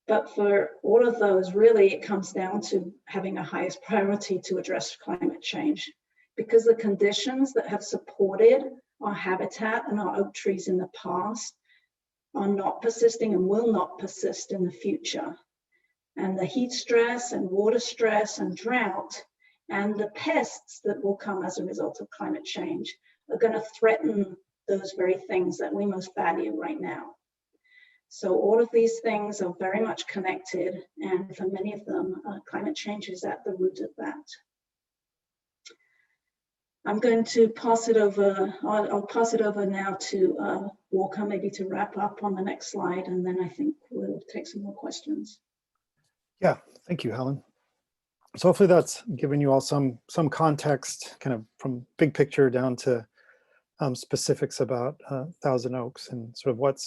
But for all of those, really, it comes down to having a highest priority to address climate change, because the conditions that have supported our habitat and our oak trees in the past are not persisting and will not persist in the future. And the heat stress and water stress and drought and the pests that will come as a result of climate change are going to threaten those very things that we most value right now. So all of these things are very much connected, and for many of them, climate change is at the root of that. I'm going to pass it over, I'll pass it over now to Walker, maybe to wrap up on the next slide, and then I think we'll take some more questions. Yeah, thank you, Helen. So hopefully that's given you all some context, kind of from big picture down to specifics about Thousand Oaks and sort of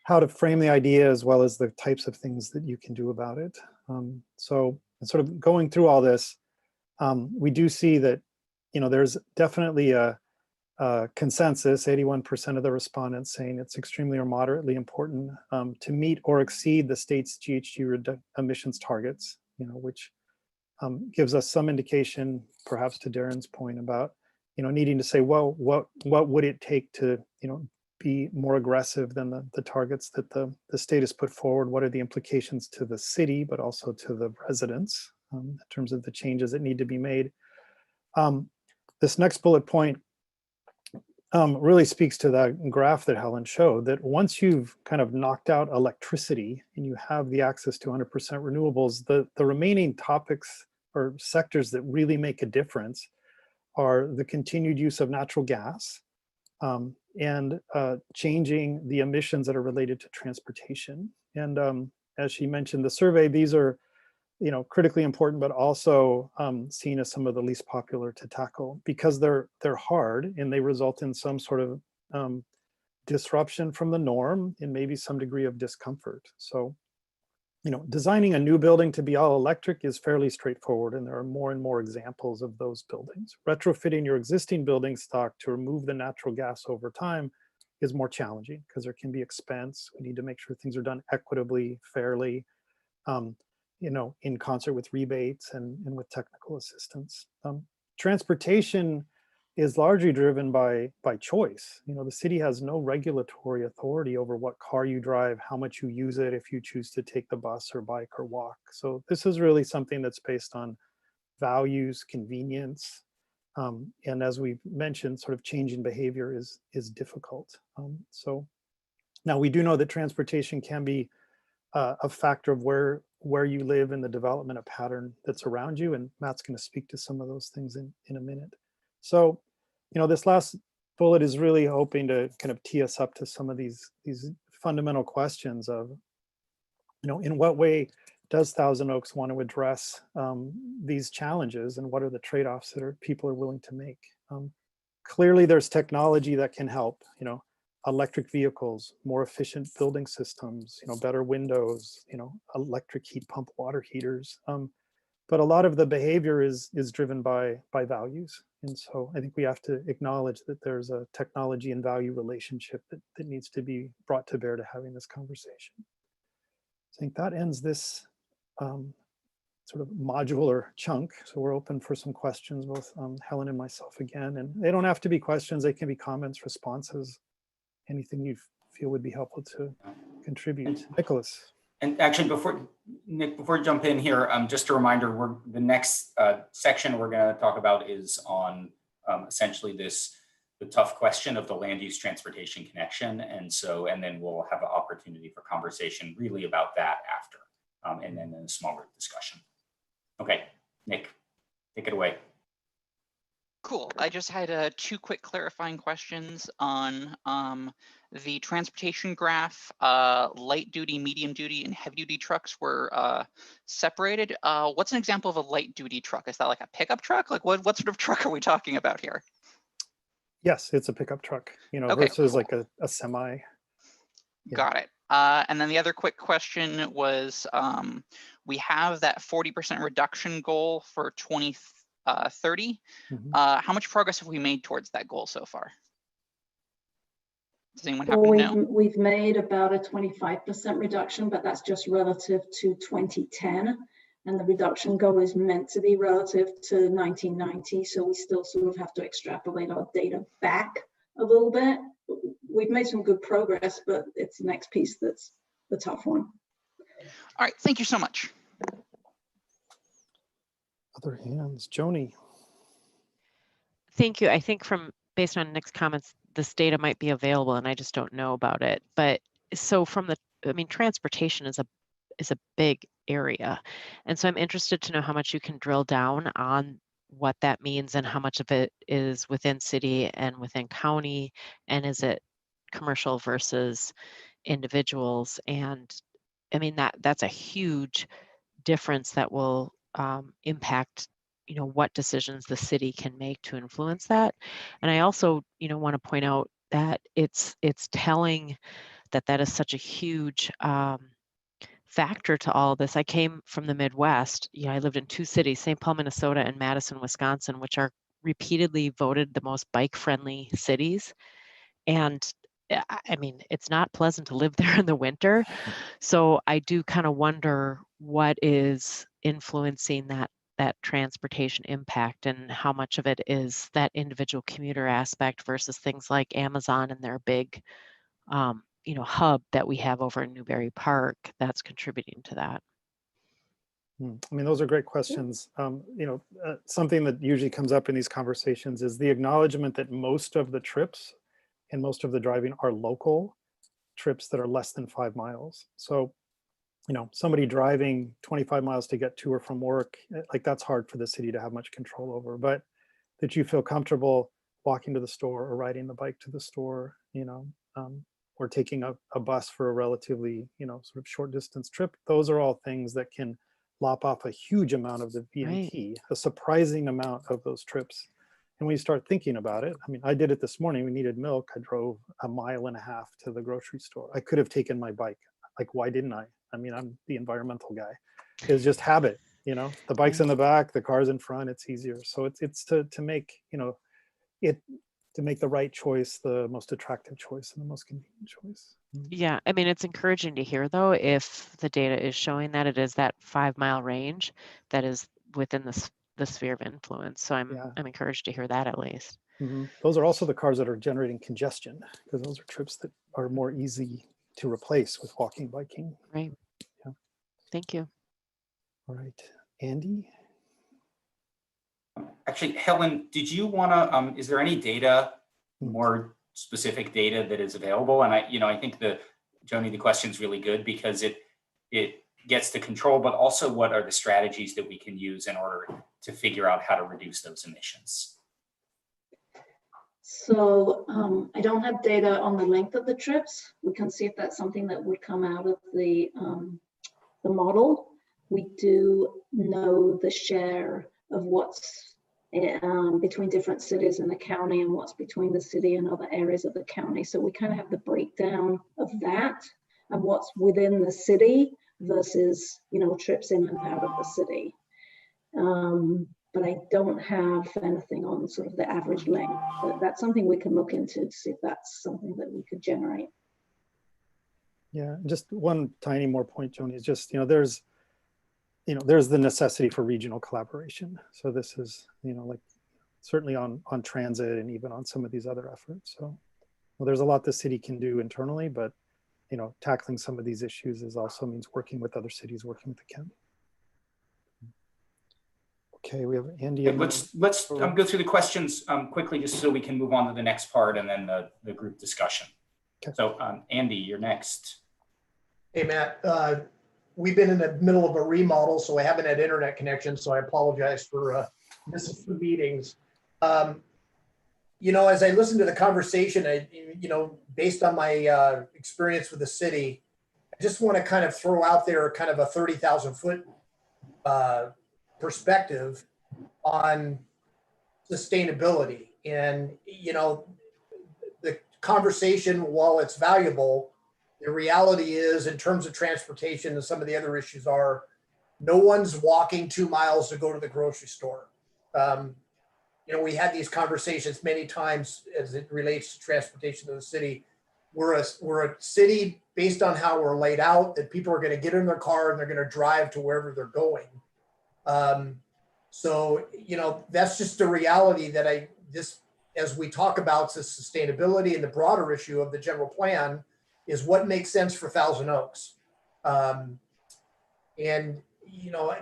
how to frame the idea as well as the types of things that you can do about it. So sort of going through all this, we do see that there's definitely a consensus, 81% of the respondents saying it's extremely or moderately important to meet or exceed the state's GHG emissions targets, which gives us some indication, perhaps to Darren's point about, needing to say, well, what would it take to, be more aggressive than the targets that the state has put forward? What are the implications to the city, but also to the residents in terms of the changes that need to be made? This next bullet point really speaks to that graph that Helen showed, that once you've kind of knocked out electricity and you have the access to 100% renewables, the remaining topics or sectors that really make a difference are the continued use of natural gas and changing the emissions that are related to transportation. And as she mentioned, the survey, these are critically important, but also seen as some of the least popular to tackle because they're hard and they result in some sort of disruption from the norm and maybe some degree of discomfort. So, designing a new building to be all electric is fairly straightforward, and there are more and more examples of those buildings. Retrofitting your existing building stock to remove the natural gas over time is more challenging because there can be expense. We need to make sure things are done equitably, fairly, in concert with rebates and with technical assistance. Transportation is largely driven by choice. The city has no regulatory authority over what car you drive, how much you use it, if you choose to take the bus or bike or walk. So this is really something that's based on values, convenience, and as we've mentioned, sort of changing behavior is difficult. So now we do know that transportation can be a factor of where you live and the development of pattern that's around you. And Matt's going to speak to some of those things in a minute. So, this last bullet is really hoping to kind of tee us up to some of these fundamental questions of, in what way does Thousand Oaks want to address these challenges, and what are the trade-offs that people are willing to make? Clearly, there's technology that can help. Electric vehicles, more efficient building systems, better windows, electric heat pump water heaters. But a lot of the behavior is driven by values. And so I think we have to acknowledge that there's a technology and value relationship that needs to be brought to bear to having this conversation. I think that ends this sort of modular chunk. So we're open for some questions, both Helen and myself again. And they don't have to be questions, they can be comments, responses, anything you feel would be helpful to contribute. Nicholas. And actually, before you jump in here, just a reminder, the next section we're going to talk about is on essentially the tough question of the land use transportation connection. And then we'll have an opportunity for conversation really about that after, and then in a small group discussion. Okay, Nick, take it away. Cool. I just had two quick clarifying questions on the transportation graph. Light duty, medium duty, and heavy duty trucks were separated. What's an example of a light duty truck? Is that like a pickup truck? Like what sort of truck are we talking about here? Yes, it's a pickup truck, Okay, versus cool. like a semi. Yeah. Got it. And then the other quick question was, we have that 40% reduction goal for 2030. How much progress have we made towards that goal so far? Does anyone happen to know? We've made about a 25% reduction, but that's just relative to 2010. And the reduction goal is meant to be relative to 1990. So we still sort of have to extrapolate our data back a little bit. We've made some good progress, but it's the next piece that's the tough one. All right, thank you so much. Other hands, Joni. Thank you. I think based on Nick's comments, this data might be available and I just don't know about it. But so transportation is a big area. And so I'm interested to know how much you can drill down on what that means and how much of it is within city and within county, and is it commercial versus individuals? And I mean, that's a huge difference that will impact what decisions the city can make to influence that. And I also want to point out that it's telling that is such a huge factor to all of this. I came from the Midwest. I lived in two cities, St. Paul, Minnesota, and Madison, Wisconsin, which are repeatedly voted the most bike-friendly cities. And I mean, it's not pleasant to live there in the winter. So I do kind of wonder what is influencing that transportation impact, and how much of it is that individual commuter aspect versus things like Amazon and their big hub that we have over in Newberry Park that's contributing to that. I mean, those are great questions. Something that usually comes up in these conversations is the acknowledgement that most of the trips and most of the driving are local trips that are less than 5 miles. So, somebody driving 25 miles to get to or from work, like that's hard for the city to have much control over, but that you feel comfortable walking to the store or riding the bike to the store, or taking a bus for a relatively, sort of short distance trip. Those are all things that can lop off a huge amount of the VMT, a surprising amount of those trips. And when you start thinking about it, I mean, I did it this morning. We needed milk. I drove 1.5 miles to the grocery store. I could have taken my bike. Like, why didn't I? I mean, I'm the environmental guy. It's just habit, the bike's in the back, the car's in front, it's easier. So it's to make, to make the right choice, the most attractive choice and the most convenient choice. Yeah, I mean, it's encouraging to hear though, if the data is showing that it is that 5 mile range that is within the sphere of influence. So I'm encouraged to hear that at least. Those are also the cars that are generating congestion, because those are trips that are more easy to replace with walking, biking. Right. Yeah. Thank you. All right, Andy. Actually, Helen, did you want to? Is there any data, more specific data that is available? And I think Joni, the question is really good because it it gets to control, but also what are the strategies that we can use in order to figure out how to reduce those emissions? So I don't have data on the length of the trips. We can see if that's something that would come out of the model. We do know the share of what's between different cities in the county and what's between the city and other areas of the county. So we kind of have the breakdown of that and what's within the city versus, you know, trips in and out of the city. But I don't have anything on sort of the average length. But that's something we can look into to see if that's something that we could generate. Yeah, just one tiny more point, Joni, is just, there's the necessity for regional collaboration. So this is, like certainly on transit and even on some of these other efforts. So there's a lot the city can do internally, but tackling some of these issues is also means working with other cities, working with the county. Okay, we have Andy. Let's go through the questions quickly, just so we can move on to the next part and then the group discussion. Okay. So Andy, you're next. Hey, Matt. We've been in the middle of a remodel, so I haven't had internet connection, so I apologize for missing the meetings. As I listened to the conversation, based on my experience with the city, I just want to kind of throw out there kind of a 30,000 foot perspective on sustainability. And, the conversation, while it's valuable, the reality is, in terms of transportation and some of the other issues are, no one's walking 2 miles to go to the grocery store. We had these conversations many times as it relates to transportation in the city. We're a city based on how we're laid out, that people are going to get in their car and they're going to drive to wherever they're going. That's just a reality that as we talk about the sustainability and the broader issue of the general plan, is what makes sense for Thousand Oaks. There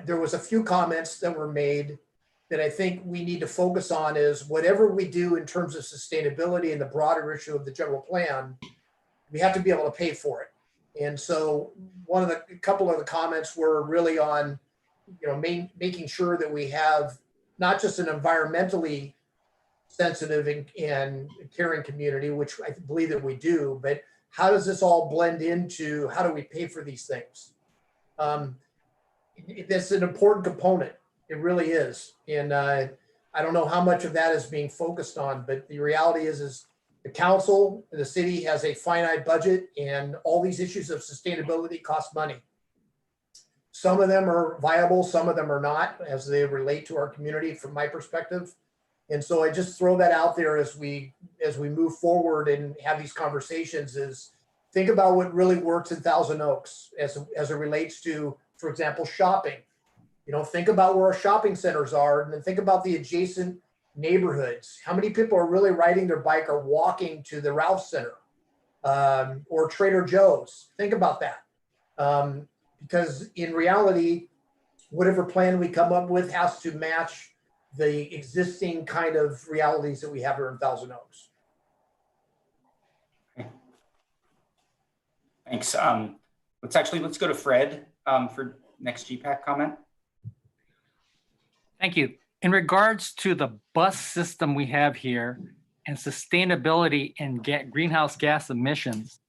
was a few comments that were made that I think we need to focus on is whatever we do in terms of sustainability and the broader issue of the general plan, we have to be able to pay for it. And so a couple of the comments were really on, making sure that we have not just an environmentally sensitive and caring community, which I believe that we do, but how does this all blend into how do we pay for these things? That's an important component. It really is. And I don't know how much of that is being focused on, but the reality is the council, the city has a finite budget, and all these issues of sustainability cost money. Some of them are viable, some of them are not, as they relate to our community from my perspective. And so I just throw that out there as we move forward and have these conversations, is think about what really works in Thousand Oaks as it relates to, for example, shopping. Think about where our shopping centers are, and then think about the adjacent neighborhoods. How many people are really riding their bike or walking to the Ralph Center or Trader Joe's? Think about that. Because in reality, whatever plan we come up with has to match the existing kind of realities that we have here in Thousand Oaks. Thanks. Let's go to Fred for next GPAC comment. Thank you. In regards to the bus system we have here and sustainability and greenhouse gas emissions,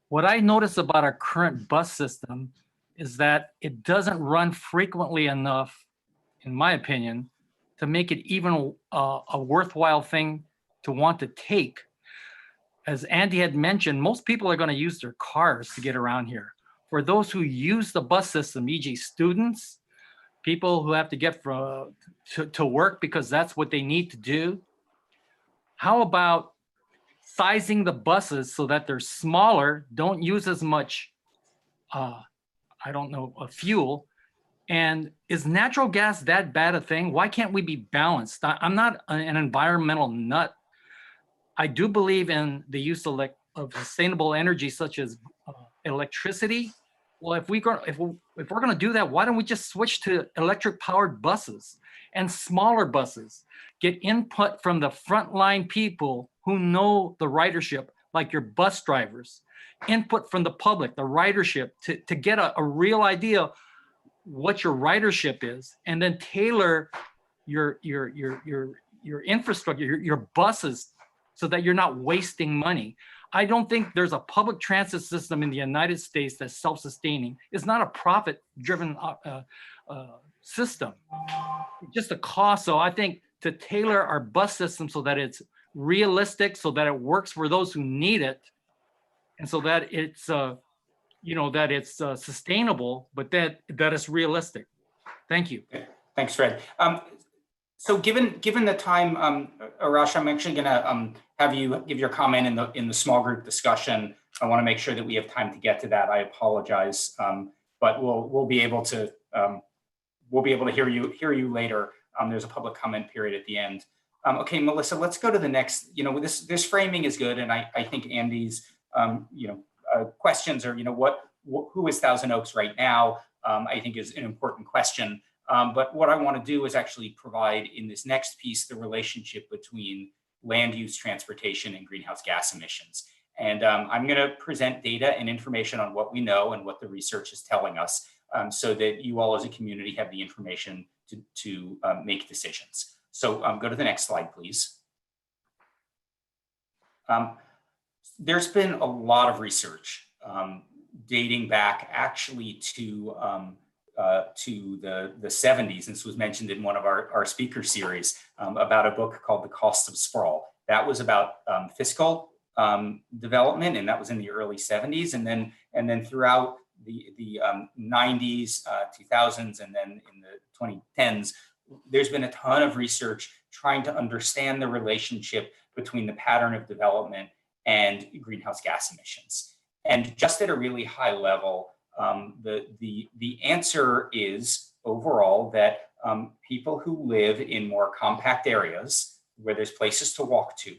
what I notice about our current bus system is that it doesn't run frequently enough, in my opinion, to make it even a worthwhile thing to want to take. As Andy had mentioned, most people are going to use their cars to get around here. For those who use the bus system, e.g. students, people who have to get to work because that's what they need to do, how about sizing the buses so that they're smaller, don't use as much, fuel? And is natural gas that bad a thing? Why can't we be balanced? I'm not an environmental nut. I do believe in the use of sustainable energy, such as electricity. Well, if we're going to do that, why don't we just switch to electric powered buses and smaller buses? Get input from the frontline people who know the ridership, like your bus drivers, input from the public, the ridership, to get a real idea what your ridership is, and then tailor your infrastructure, your buses, so that you're not wasting money. I don't think there's a public transit system in the United States that's self-sustaining. It's not a profit-driven system, it's just a cost. So I think to tailor our bus system so that it's realistic, so that it works for those who need it, and so that it's sustainable, but that it's realistic. Thank you. Thanks, Fred. So given the time, Arash, I'm actually going to have you give your comment in the small group discussion. I want to make sure that we have time to get to that. I apologize, but we'll be able to hear you later. There's a public comment period at the end. Okay, Melissa, let's go to the next. This framing is good, and I think Andy's questions are who is Thousand Oaks right now? I think is an important question. But what I want to do is actually provide in this next piece the relationship between land use, transportation, and greenhouse gas emissions. And I'm going to present data and information on what we know and what the research is telling us, so that you all as a community have the information to make decisions. So go to the next slide, please. There's been a lot of research dating back actually to the 70s. This was mentioned in one of our speaker series about a book called The Cost of Sprawl. That was about fiscal development, and that was in the early 70s. And then throughout the 90s, 2000s, and then in the 2010s, there's been a ton of research trying to understand the relationship between the pattern of development and greenhouse gas emissions. And just at a really high level, the answer is overall that people who live in more compact areas where there's places to walk to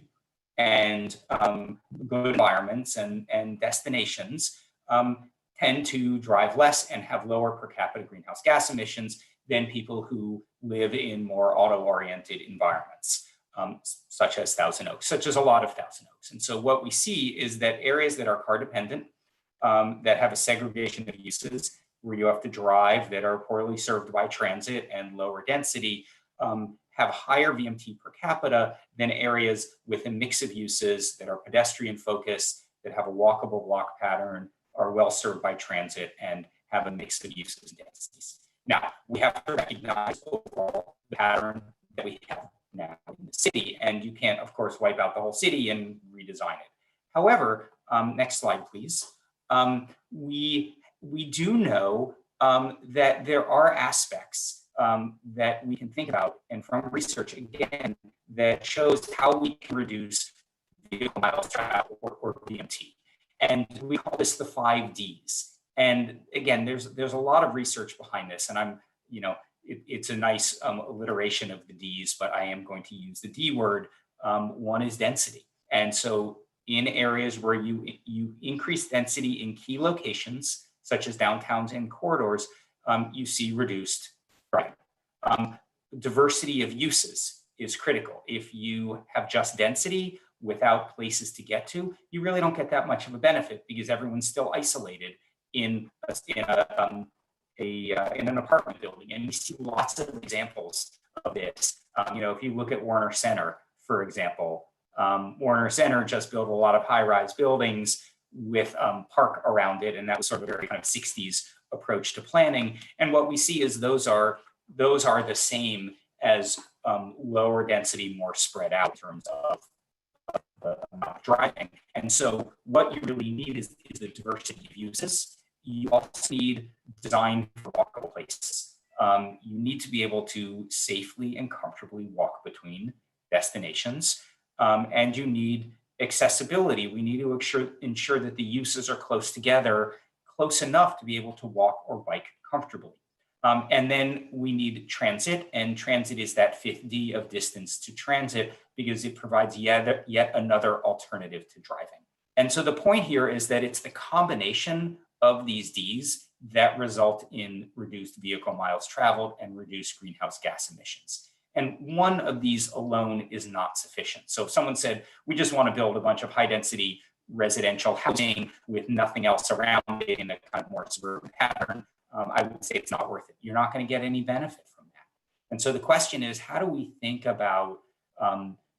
and good environments and destinations tend to drive less and have lower per capita greenhouse gas emissions than people who live in more auto-oriented environments, such as Thousand Oaks, such as a lot of Thousand Oaks. And so what we see is that areas that are car dependent, that have a segregation of uses, where you have to drive, that are poorly served by transit and lower density, have higher VMT per capita than areas with a mix of uses that are pedestrian focused, that have a walkable block pattern, are well served by transit, and have a mix of uses and densities. Now, we have to recognize overall the pattern that we have now in the city, and you can't, of course, wipe out the whole city and redesign it. However, next slide, please. We do know that there are aspects that we can think about, and from research, again, that shows how we can reduce vehicle miles traveled or VMT. And we call this the 5 Ds. And again, there's a lot of research behind this, and it's a nice alliteration of the Ds, but I am going to use the D word. One is density. And so in areas where you increase density in key locations, such as downtowns and corridors, you see reduced driving. Diversity of uses is critical. If you have just density without places to get to, you really don't get that much of a benefit, because everyone's still isolated in an apartment building. And we see lots of examples of this. If you look at Warner Center, for example, Warner Center just built a lot of high-rise buildings with park around it, and that was sort of a very kind of 60s approach to planning. And what we see is those are the same as lower density, more spread out in terms of driving. And so what you really need is the diversity of uses. You also need design for walkable places. You need to be able to safely and comfortably walk between destinations. And you need accessibility. We need to ensure that the uses are close together, close enough to be able to walk or bike comfortably. And then we need transit, and transit is that 5th D of distance to transit, because it provides yet another alternative to driving. And so the point here is that it's the combination of these Ds that result in reduced vehicle miles traveled and reduced greenhouse gas emissions. And one of these alone is not sufficient. So if someone said, we just want to build a bunch of high density residential housing with nothing else around it in a kind of more suburban pattern, I would say it's not worth it. You're not going to get any benefit from that. And so the question is, how do we think about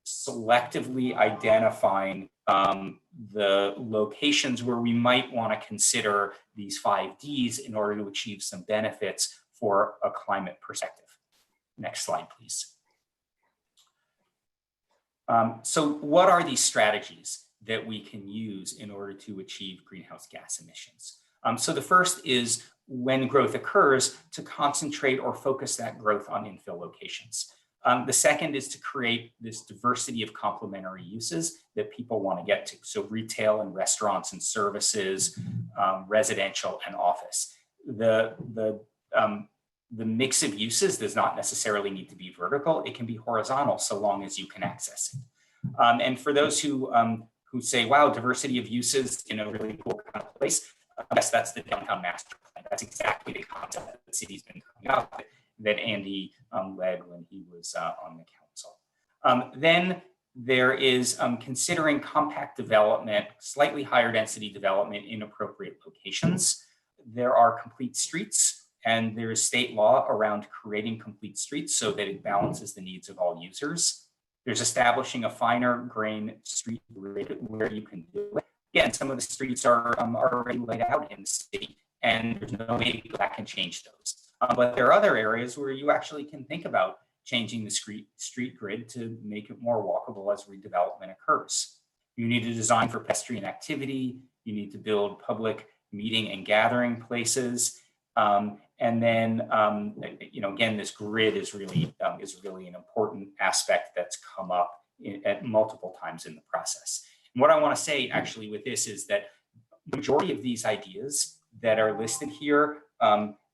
selectively identifying the locations where we might want to consider these 5 Ds in order to achieve some benefits for a climate perspective? Next slide, please. So what are these strategies that we can use in order to achieve greenhouse gas emissions? So the first is, when growth occurs, to concentrate or focus that growth on infill locations. The second is to create this diversity of complementary uses that people want to get to. So retail and restaurants and services, residential and office. The mix of uses does not necessarily need to be vertical. It can be horizontal so long as you can access it. And for those who say, wow, diversity of uses in a really cool kind of place, yes, that's the downtown master plan. That's exactly the concept that the city's been coming up with, that Andy led when he was on the council. Then there is considering compact development, slightly higher density development in appropriate locations. There are complete streets, and there is state law around creating complete streets so that it balances the needs of all users. There's establishing a finer grain street grid where you can do it. Again, some of the streets are already laid out in the city, and there's no way to go back and change those. But there are other areas where you actually can think about changing the street grid to make it more walkable as redevelopment occurs. You need to design for pedestrian activity. You need to build public meeting and gathering places. And then, again, this grid is really an important aspect that's come up at multiple times in the process. And what I want to say actually with this is that the majority of these ideas that are listed here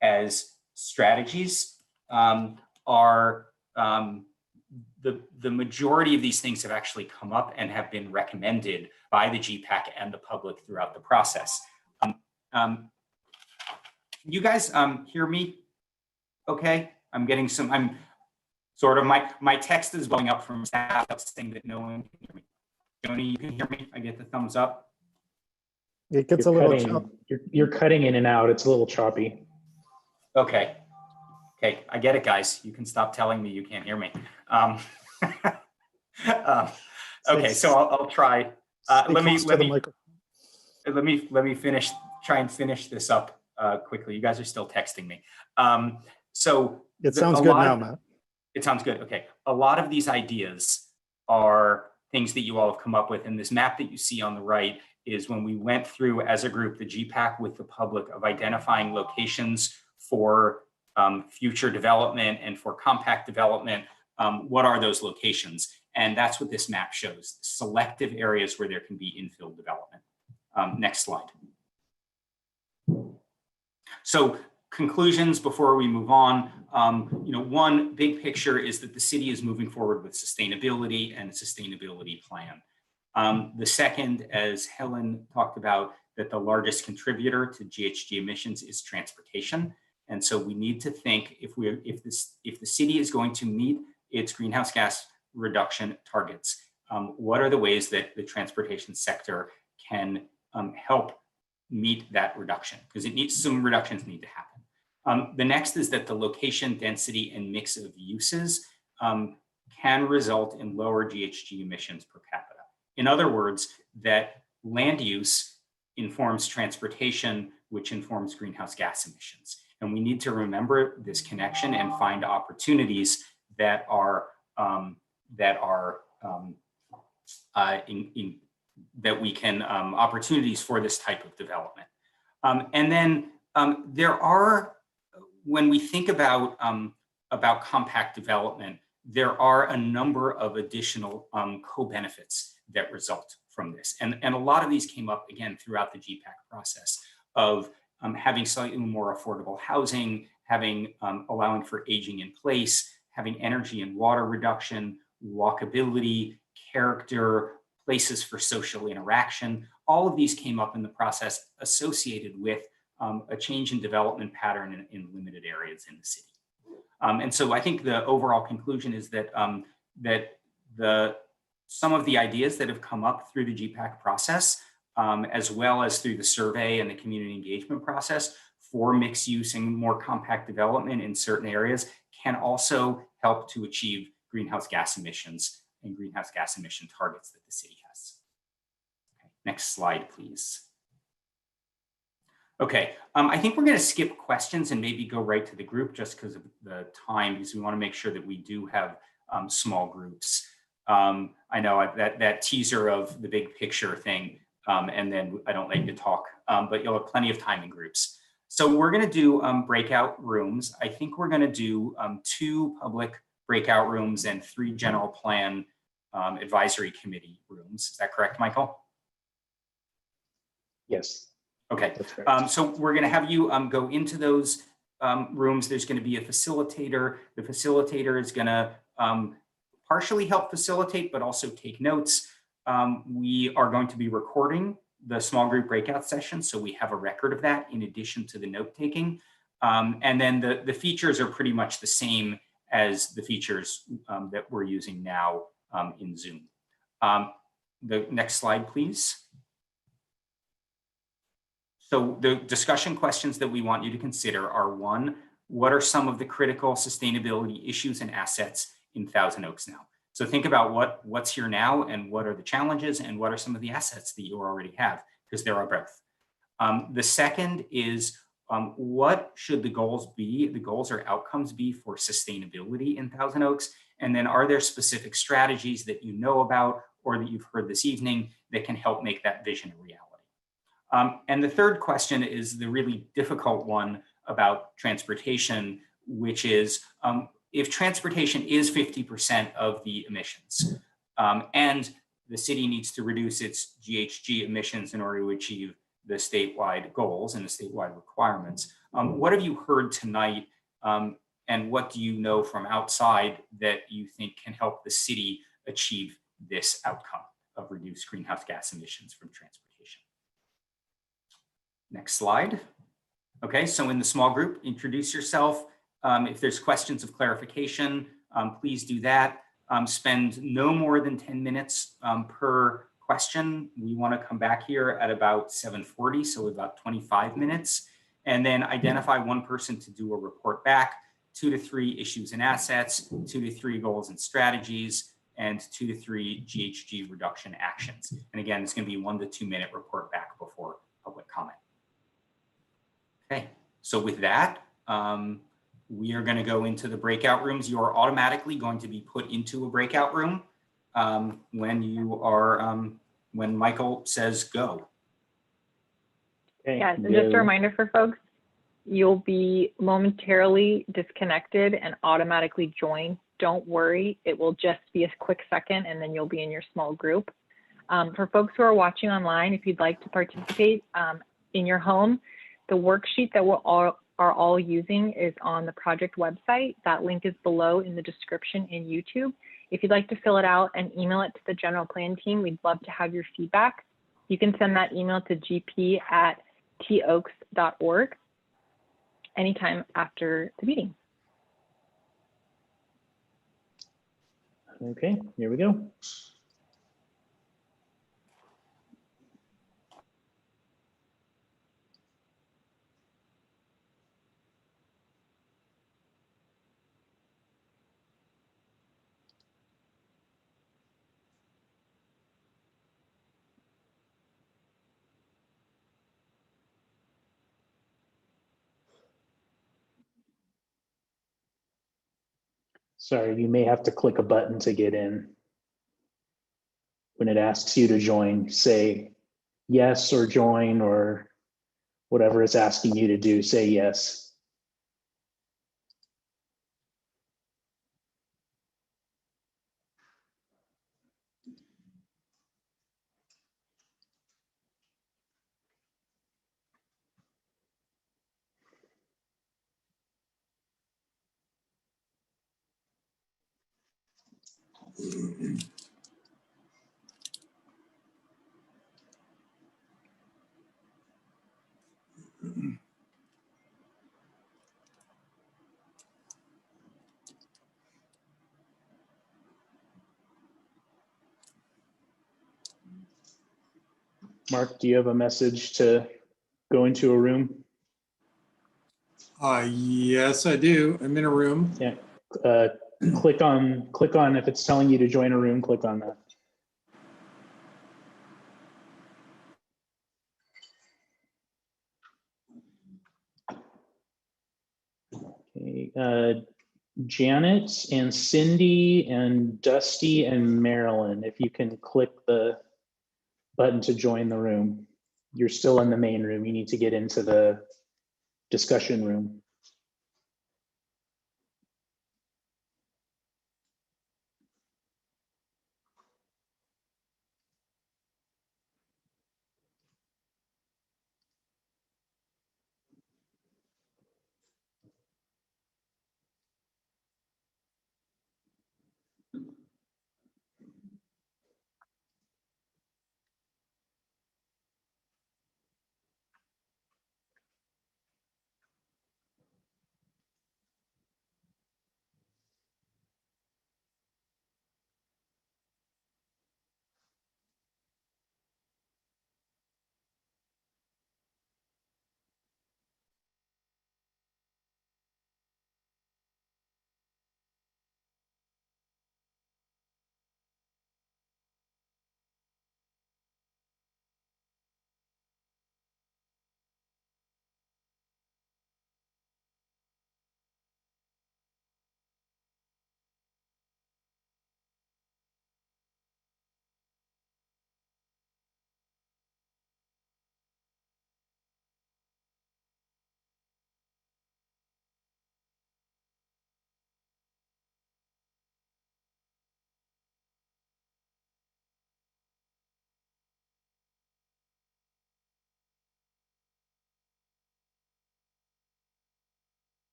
as strategies are the majority of these things have actually come up and have been recommended by the GPAC and the public throughout the process. You guys hear me okay? I'm sort of, my text is going up from staff saying that no one can hear me. Joni, you can hear me? I get the thumbs up. It gets a little choppy. You're cutting in and out. It's a little choppy. Okay. Okay, I get it, guys. You can stop telling me you can't hear me. Okay, so I'll try. Let me finish. Try and finish this up quickly. You guys are still texting me. So it sounds good now, Matt. It sounds good. Okay, a lot of these ideas are things that you all have come up with, and this map that you see on the right is when we went through as a group the GPAC with the public of identifying locations for future development and for compact development. What are those locations? And that's what this map shows: selective areas where there can be infill development. Next slide. So conclusions before we move on. One big picture is that the city is moving forward with sustainability and a sustainability plan. The second, as Helen talked about, that the largest contributor to GHG emissions is transportation. And so we need to think if the city is going to meet its greenhouse gas reduction targets, what are the ways that the transportation sector can help meet that reduction? Because some reductions need to happen. The next is that the location, density, and mix of uses can result in lower GHG emissions per capita. In other words, that land use informs transportation, which informs greenhouse gas emissions. And we need to remember this connection and find opportunities that we can opportunities for this type of development. And then there are, when we think about compact development, there are a number of additional co-benefits that result from this. And a lot of these came up again throughout the GPAC process of having slightly more affordable housing, allowing for aging in place, having energy and water reduction, walkability, character, places for social interaction. All of these came up in the process associated with a change in development pattern in limited areas in the city. And so I think the overall conclusion is that some of the ideas that have come up through the GPAC process as well as through the survey and the community engagement process for mixed use and more compact development in certain areas, can also help to achieve greenhouse gas emissions and greenhouse gas emission targets that the city has. Okay, next slide, please. Okay, I think we're going to skip questions and maybe go right to the group just because of the time, because we want to make sure that we do have small groups. I know that teaser of the big picture thing, and then I don't like to talk, but you'll have plenty of time in groups. So we're going to do breakout rooms. I think we're going to do 2 public breakout rooms and 3 general plan advisory committee rooms. Is that correct, Michael? Yes. Okay, so we're going to have you go into those rooms. There's going to be a facilitator. The facilitator is going to partially help facilitate, but also take notes. We are going to be recording the small group breakout session, so we have a record of that in addition to the note taking. And then the features are pretty much the same as the features that we're using now in Zoom. The next slide, please. So the discussion questions that we want you to consider are: 1, what are some of the critical sustainability issues and assets in Thousand Oaks now? So think about what's here now and what are the challenges and what are some of the assets that you already have, because there are both. The second is what should the goals be, the goals or outcomes be for sustainability in Thousand Oaks? And then are there specific strategies that you know about or that you've heard this evening that can help make that vision a reality? And the third question is the really difficult one about transportation, which is if transportation is 50% of the emissions and the city needs to reduce its GHG emissions in order to achieve the statewide goals and the statewide requirements, what have you heard tonight and what do you know from outside that you think can help the city achieve this outcome of reduced greenhouse gas emissions from transportation? Next slide. Okay, so in the small group, introduce yourself. If there's questions of clarification, please do that. Spend no more than 10 minutes per question. We want to come back here at about 7:40, so about 25 minutes. And then identify one person to do a report back, 2 to 3 issues and assets, 2 to 3 goals and strategies, and 2 to 3 GHG reduction actions. And again, it's going to be 1 to 2 minute report back before public comment. Okay, so with that, we are going to go into the breakout rooms. You are automatically going to be put into a breakout room when you are, when Michael says go. Okay, Yeah, so just a reminder for folks, you'll be momentarily disconnected and automatically join. Don't worry, it will just be a quick second and then you'll be in your small group. For folks who are watching online, if you'd like to participate in your home, the worksheet that are all using is on the project website. That link is below in the description in YouTube. If you'd like to fill it out and email it to the general plan team, we'd love to have your feedback. You can send that email to gp@toaks.org anytime after the meeting. Okay, here we go. Sorry, you may have to click a button to get in. When it asks you to join, say yes or join or whatever it's asking you to do, say yes. Mark, do you have a message to go into a room? Yes, I do. I'm in a room. Yeah. Click on if it's telling you to join a room, click on that. Okay. Janet and Cindy and Dusty and Marilyn, if you can click the button to join the room. You're still in the main room. You need to get into the discussion room.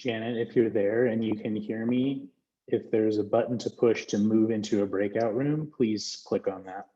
Janet, if you're there and you can hear me, if there's a button to push to move into a breakout room, please click on that.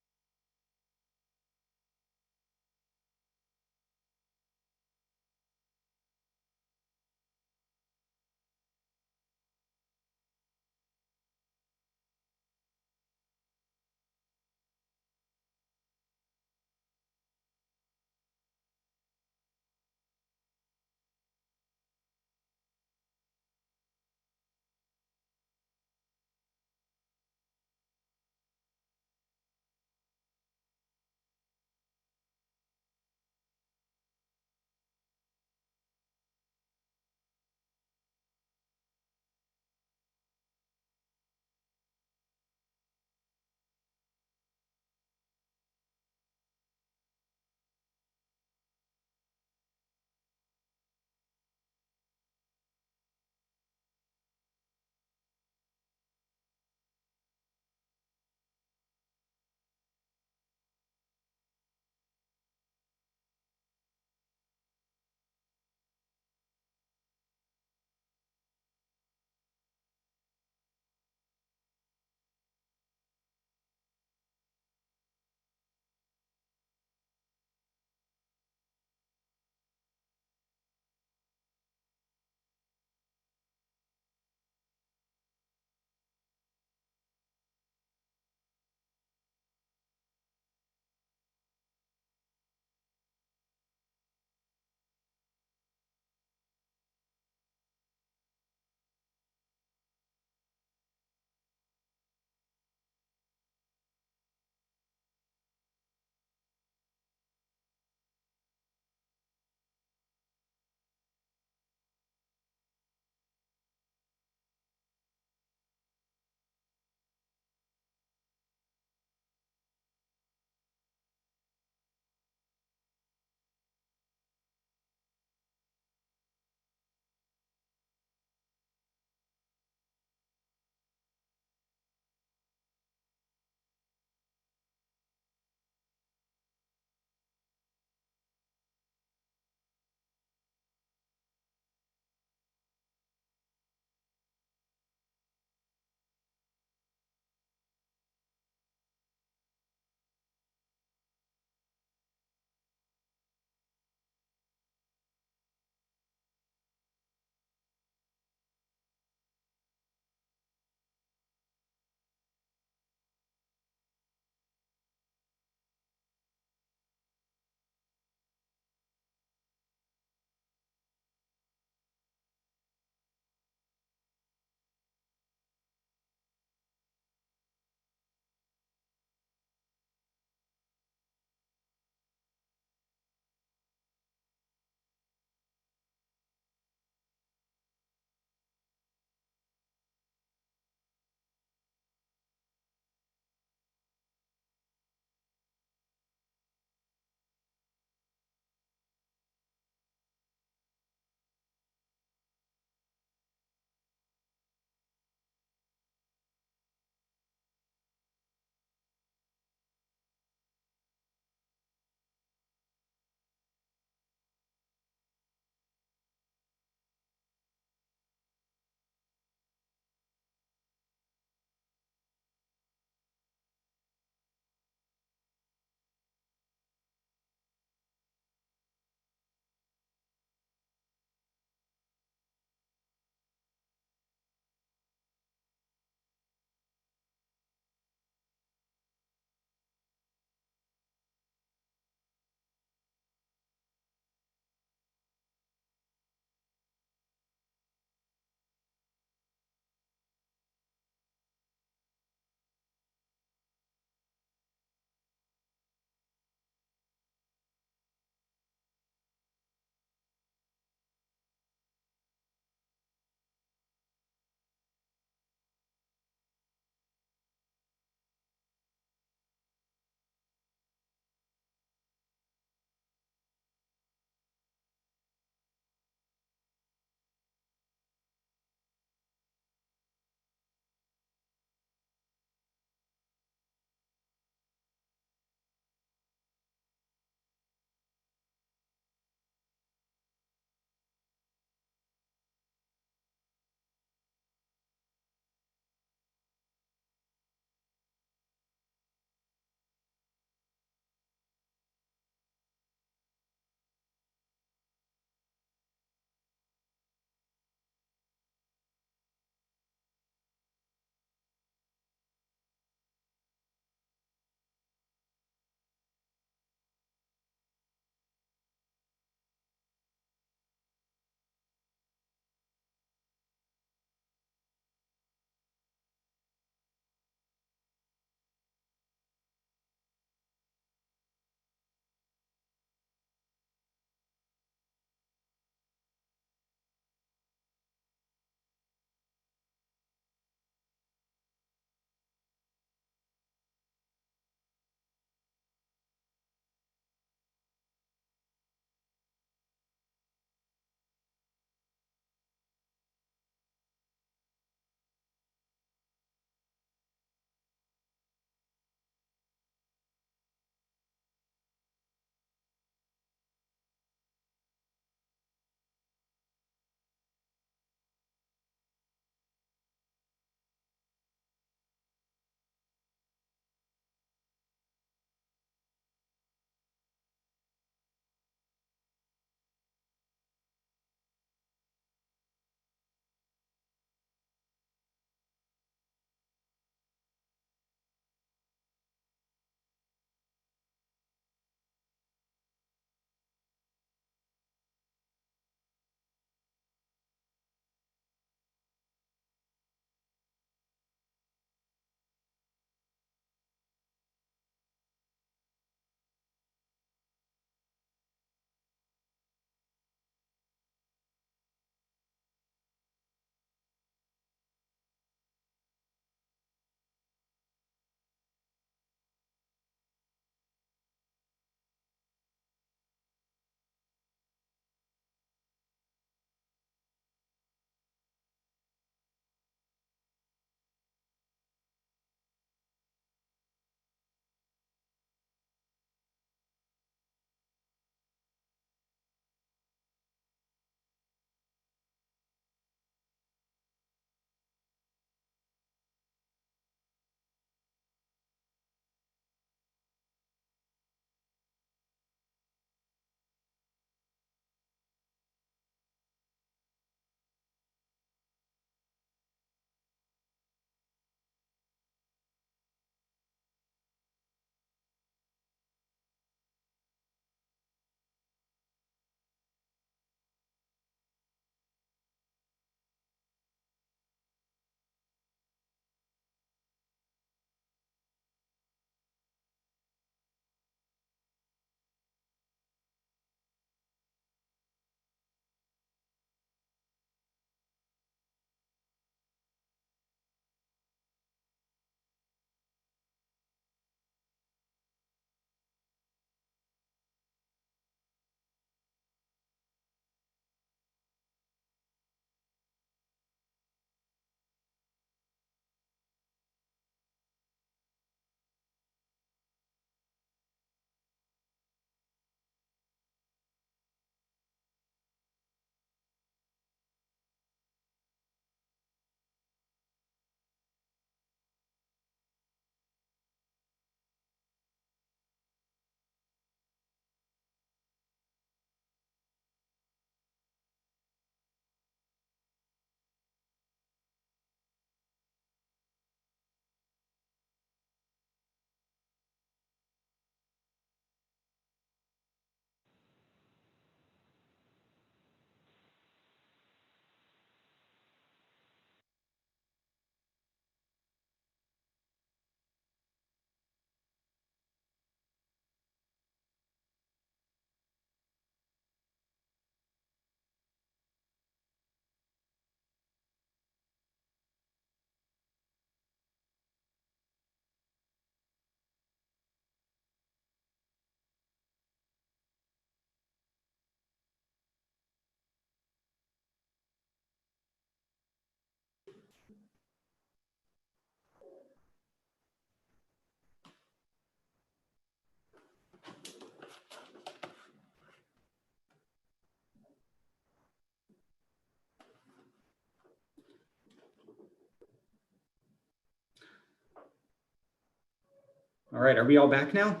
All right, are we all back now?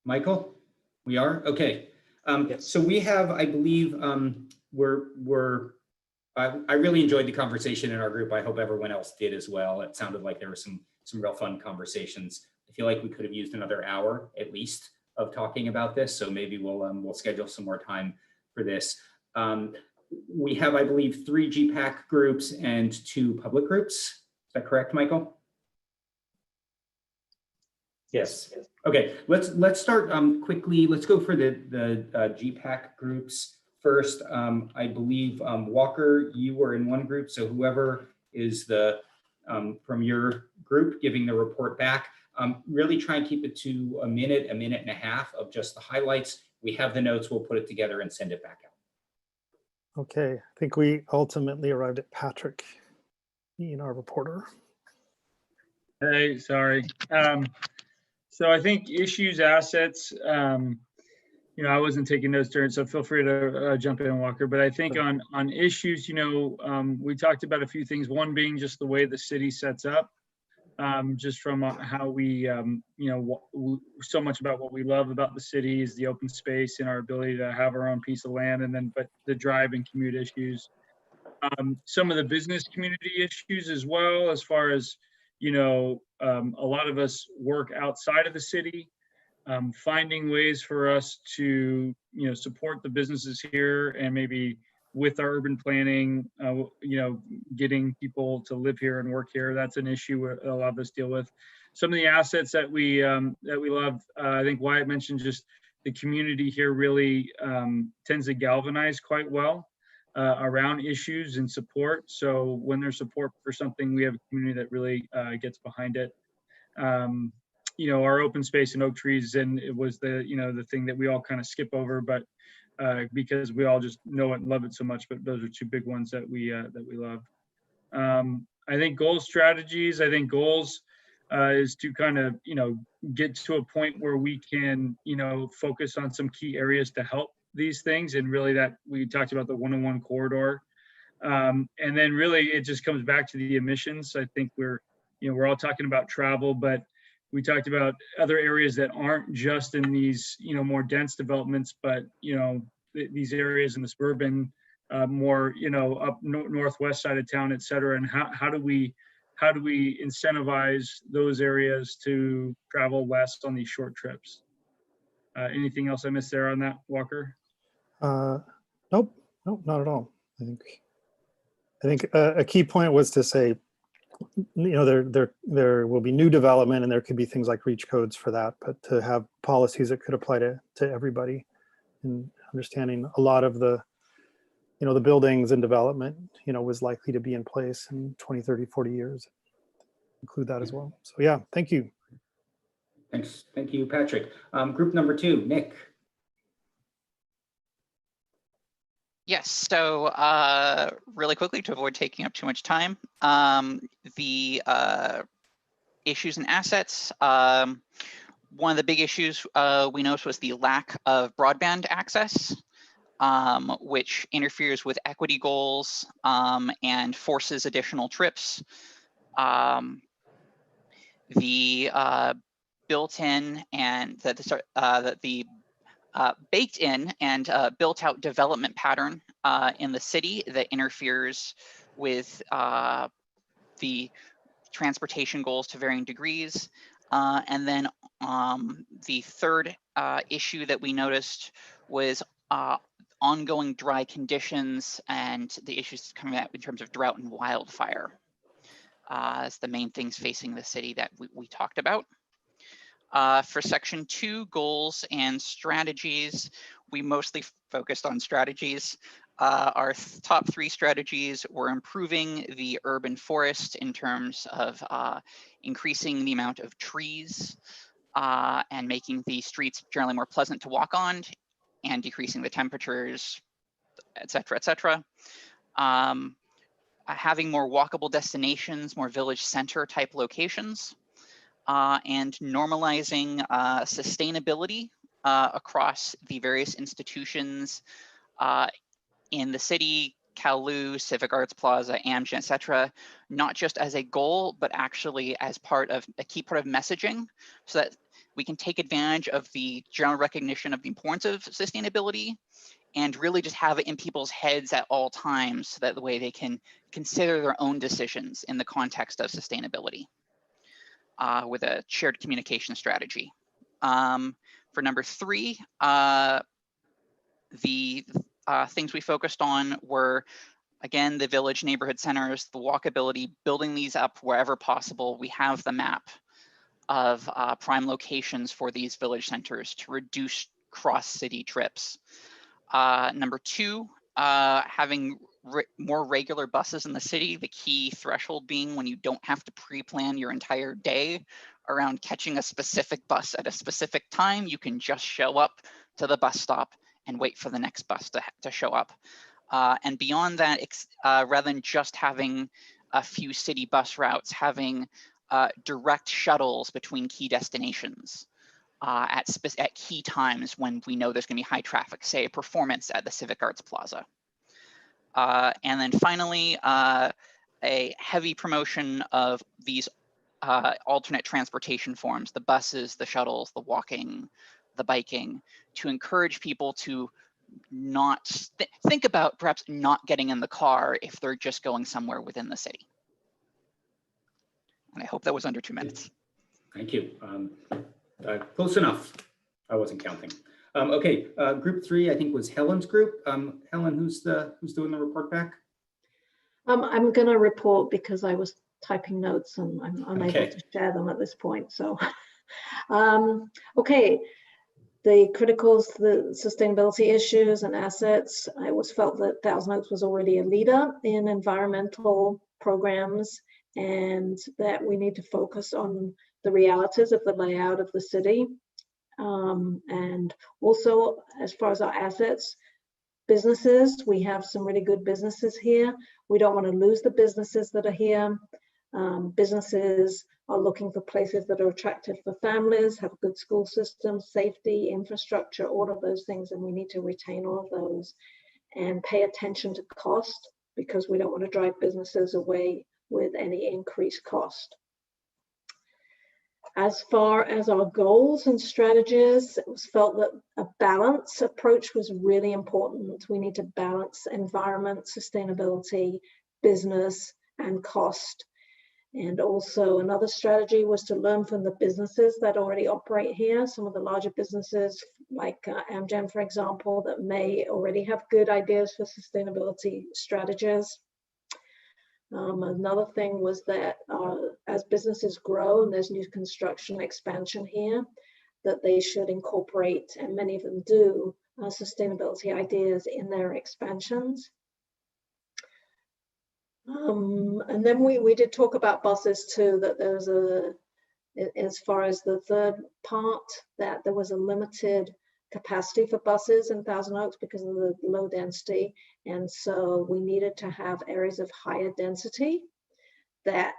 Michael, we are? Okay. So we have, I believe, I really enjoyed the conversation in our group. I hope everyone else did as well. It sounded like there were some real fun conversations. I feel like we could have used another hour at least of talking about this. So maybe we'll schedule some more time for this. We have, I believe, 3 GPAC groups and 2 public groups. Is that correct, Michael? Yes. Okay, let's start quickly. Let's go for the GPAC groups first. I believe, Walker, you were in one group, so whoever is from your group giving the report back, really try and keep it to a minute and a half of just the highlights. We have the notes, we'll put it together and send it back out. Okay, I think we ultimately arrived at Patrick, our reporter. Hey, sorry. So I think issues, assets, I wasn't taking notes during, so feel free to jump in, Walker. But I think on issues, we talked about a few things. One being just the way the city sets up, just from how we, so much about what we love about the city is the open space and our ability to have our own piece of land, and then but the drive and commute issues. Some of the business community issues as well, as far as, a lot of us work outside of the city. Finding ways for us to, support the businesses here, and maybe with our urban planning, getting people to live here and work here. That's an issue a lot of us deal with. Some of the assets that we love, I think Wyatt mentioned, just the community here really tends to galvanize quite well around issues and support. So when there's support for something, we have a community that really gets behind it. Our open space and oak trees, and it was the thing that we all kind of skip over, but because we all just know it and love it so much. But those are 2 big ones that we love. I think goals, strategies. I think goals is to kind of get to a point where we can focus on some key areas to help these things, and really that we talked about the 101 corridor, and then really it just comes back to the emissions. I think we're all talking about travel, but we talked about other areas that aren't just in these, more dense developments, but, these areas in the suburban, more, up northwest side of town, et cetera. And how do we incentivize those areas to travel west on these short trips? Anything else I missed there on that, Walker? Nope, not at all. I think a key point was to say, there will be new development, and there could be things like reach codes for that, but to have policies that could apply to everybody, and understanding a lot of the buildings and development was likely to be in place in 20, 30, 40 years. Include that as well. So yeah, thank you. Thanks. Thank you, Patrick. Group number 2, Nick. Yes, so really quickly, to avoid taking up too much time, the issues and assets. One of the big issues we noticed was the lack of broadband access, which interferes with equity goals and forces additional trips. The built-in and the baked in and built out development pattern in the city that interferes with the transportation goals to varying degrees. And then the third issue that we noticed was ongoing dry conditions and the issues coming out in terms of drought and wildfire as the main things facing the city that we talked about. For section 2, goals and strategies, we mostly focused on strategies. Our top 3 strategies were improving the urban forest in terms of increasing the amount of trees and making the streets generally more pleasant to walk on, and decreasing the temperatures, et cetera, et cetera. Having more walkable destinations, more village center type locations. And normalizing sustainability across the various institutions in the city, Kowloon, Civic Arts Plaza, Amgen, et cetera, not just as a goal, but actually as part of a key part of messaging, so that we can take advantage of the general recognition of the importance of sustainability and really just have it in people's heads at all times, so that the way they can consider their own decisions in the context of sustainability with a shared communication strategy. For number 3, the things we focused on were, again, the village neighborhood centers, the walkability, building these up wherever possible. We have the map of prime locations for these village centers to reduce cross-city trips. Number 2, having more regular buses in the city, the key threshold being when you don't have to pre-plan your entire day around catching a specific bus at a specific time. You can just show up to the bus stop and wait for the next bus to show up. And beyond that, rather than just having a few city bus routes, having direct shuttles between key destinations at key times when we know there's going to be high traffic, say a performance at the Civic Arts Plaza. And then finally, a heavy promotion of these alternate transportation forms, the buses, the shuttles, the walking, the biking, to encourage people to not think about perhaps not getting in the car if they're just going somewhere within the city. And I hope that was under 2 minutes. Thank you. Close enough. I wasn't counting. Okay, group 3, I think, was Helen's group. Helen, who's doing the report back? I'm going to report because I was typing notes and I'm unable to share them at this point. So, okay, the criticals, the sustainability issues and assets. I was felt that Thousand Oaks was already a leader in environmental programs, and that we need to focus on the realities of the layout of the city. And also, as far as our assets, businesses, we have some really good businesses here. We don't want to lose the businesses that are here. Businesses are looking for places that are attractive for families, have a good school system, safety, infrastructure, all of those things, and we need to retain all of those and pay attention to cost, because we don't want to drive businesses away with any increased cost. As far as our goals and strategies, it was felt that a balanced approach was really important. We need to balance environment, sustainability, business, and cost. And also another strategy was to learn from the businesses that already operate here. Some of the larger businesses like Amgen, for example, that may already have good ideas for sustainability strategies. Another thing was that as businesses grow and there's new construction expansion here, that they should incorporate, and many of them do, sustainability ideas in their expansions. And then we did talk about buses too, that there was as far as the third part, that there was a limited capacity for buses in Thousand Oaks because of the low density. And so we needed to have areas of higher density that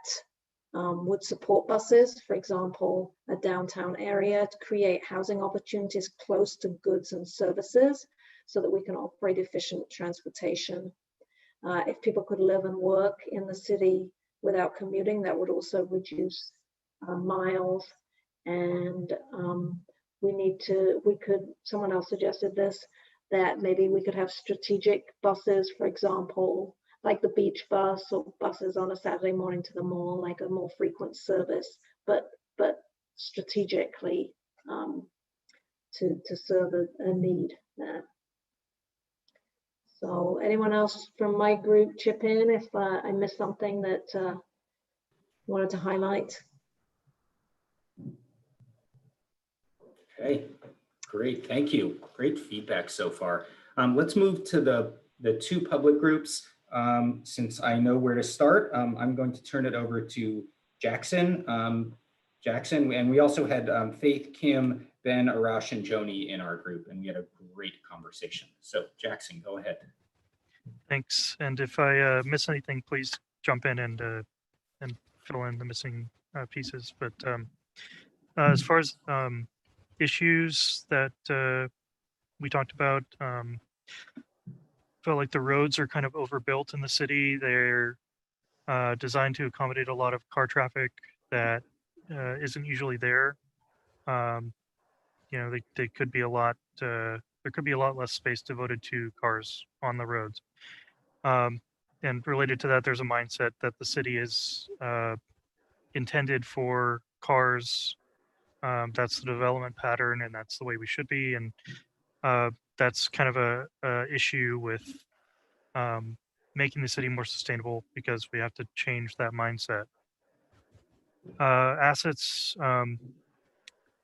would support buses, for example, a downtown area, to create housing opportunities close to goods and services so that we can operate efficient transportation. If people could live and work in the city without commuting, that would also reduce miles. And someone else suggested this, that maybe we could have strategic buses, for example, like the beach bus or buses on a Saturday morning to the mall, like a more frequent service, but strategically to serve a need there. So anyone else from my group chip in if I missed something that wanted to highlight? Okay, great, thank you. Great feedback so far. Let's move to the 2 public groups. Since I know where to start, I'm going to turn it over to Jackson. Jackson, and we also had Faith, Kim, Ben, Arash, and Joni in our group, and we had a great conversation. So Jackson, go ahead. Thanks. And if I miss anything, please jump in and fill in the missing pieces. But as far as issues that we talked about, felt like the roads are kind of overbuilt in the city. They're designed to accommodate a lot of car traffic that isn't usually there. You know, they could be a lot, there could be a lot less space devoted to cars on the roads. And related to that, there's a mindset that the city is intended for cars. That's the development pattern, and that's the way we should be. And that's kind of a issue with making the city more sustainable, because we have to change that mindset. Assets,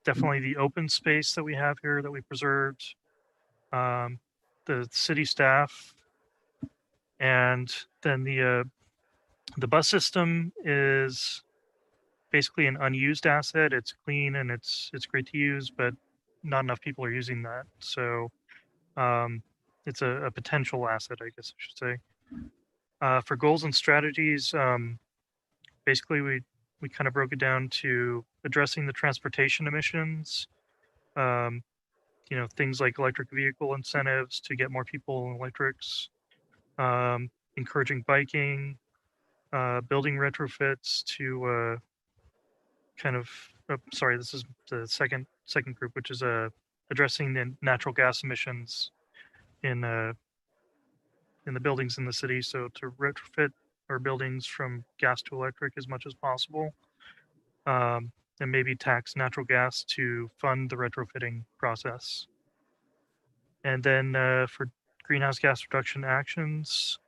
definitely the open space that we have here that we preserved, the city staff, and then the bus system is basically an unused asset. It's clean and it's great to use, but not enough people are using that. So it's a potential asset, I guess I should say. For goals and strategies, basically we kind of broke it down to addressing the transportation emissions, you know, things like electric vehicle incentives to get more people in electrics, encouraging biking, building retrofits to kind of, sorry, this is the second group, which is addressing the natural gas emissions in the buildings in the city. So to retrofit our buildings from gas to electric as much as possible, and maybe tax natural gas to fund the retrofitting process. And then for greenhouse gas reduction actions,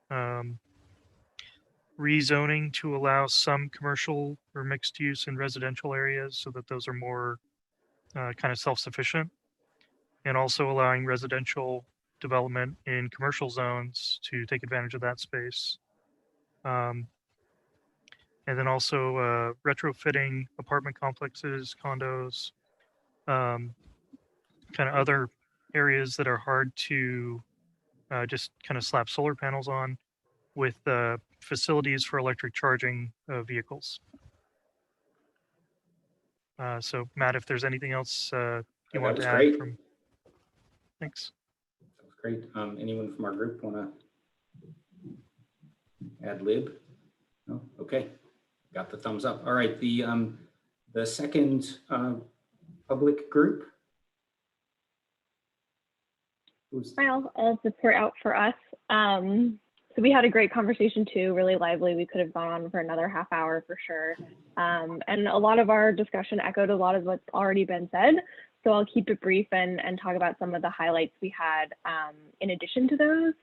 rezoning to allow some commercial or mixed use in residential areas so that those are more kind of self-sufficient, and also allowing residential development in commercial zones to take advantage of that space. And then also retrofitting apartment complexes, condos, kind of other areas that are hard to just kind of slap solar panels on, with facilities for electric charging vehicles. So Matt, if there's anything else you want to add great. from, thanks. That was great. Anyone from our group want to ad lib? No? Okay, got the thumbs up. All right, the second public group. I'll report out for us. So we had a great conversation too, really lively. We could have gone on for another half hour for sure. And a lot of our discussion echoed a lot of what's already been said. So I'll keep it brief and talk about some of the highlights we had in addition to those.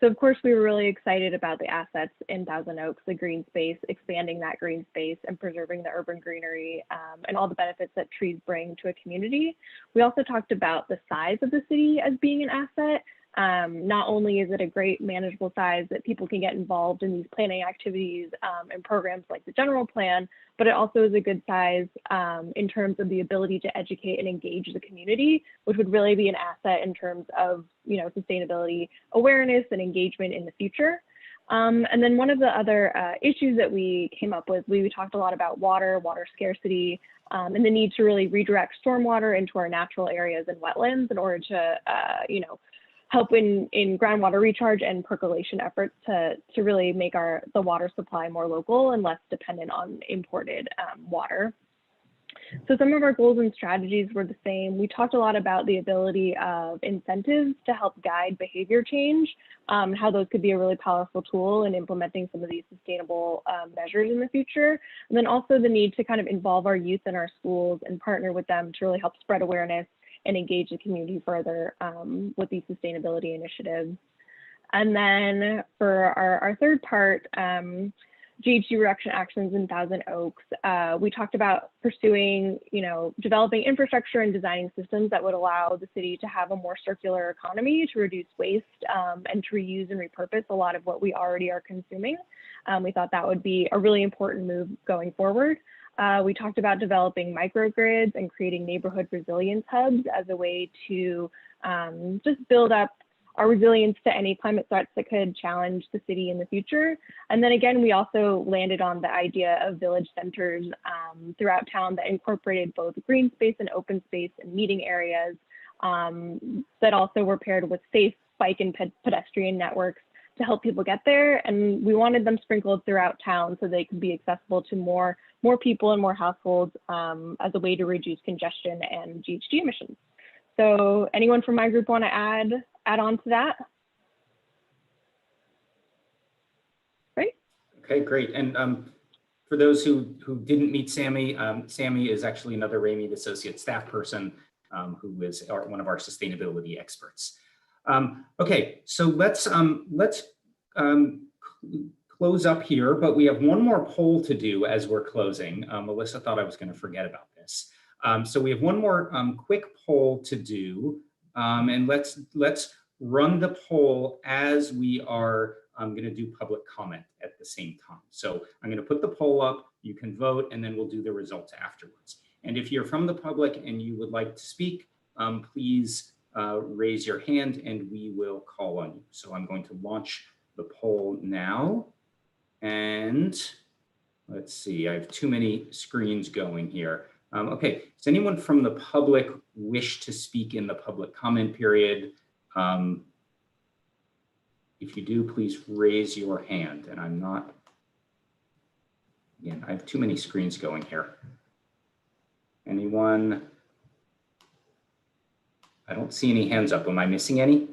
So of course, we were really excited about the assets in Thousand Oaks, the green space, expanding that green space and preserving the urban greenery and all the benefits that trees bring to a community. We also talked about the size of the city as being an asset. Not only is it a great manageable size that people can get involved in these planning activities and programs like the general plan, but it also is a good size in terms of the ability to educate and engage the community, which would really be an asset in terms of, you know, sustainability awareness and engagement in the future. And then one of the other issues that we came up with, we talked a lot about water scarcity, and the need to really redirect stormwater into our natural areas and wetlands in order to, you know, help in groundwater recharge and percolation efforts to really make the water supply more local and less dependent on imported water. So some of our goals and strategies were the same. We talked a lot about the ability of incentives to help guide behavior change, how those could be a really powerful tool in implementing some of these sustainable measures in the future. And then also the need to kind of involve our youth in our schools and partner with them to really help spread awareness and engage the community further with these sustainability initiatives. And then for our third part, GHG reduction actions in Thousand Oaks, we talked about pursuing, you know, developing infrastructure and designing systems that would allow the city to have a more circular economy, to reduce waste and to reuse and repurpose a lot of what we already are consuming. We thought that would be a really important move going forward. We talked about developing microgrids and creating neighborhood resilience hubs as a way to just build up our resilience to any climate threats that could challenge the city in the future. And then again, we also landed on the idea of village centers throughout town that incorporated both green space and open space and meeting areas that also were paired with safe bike and pedestrian networks to help people get there. And we wanted them sprinkled throughout town so they could be accessible to more people and more households as a way to reduce congestion and GHG emissions. So anyone from my group want to add on to that? Great. Okay, great. And for those who didn't meet Sammy, Sammy is actually another Raymond Associate staff person who is one of our sustainability experts. Okay, so let's close up here, but we have one more poll to do as we're closing. Melissa thought I was going to forget about this. So we have one more quick poll to do, and let's run the poll as we are going to do public comment at the same time. So I'm going to put the poll up, you can vote, and then we'll do the results afterwards. And if you're from the public and you would like to speak, please raise your hand and we will call on you. So I'm going to launch the poll now. And let's see, I have too many screens going here. Okay, does anyone from the public wish to speak in the public comment period? If you do, please raise your hand. And I'm not, again, I have too many screens going here. Anyone? I don't see any hands up. Am I missing any?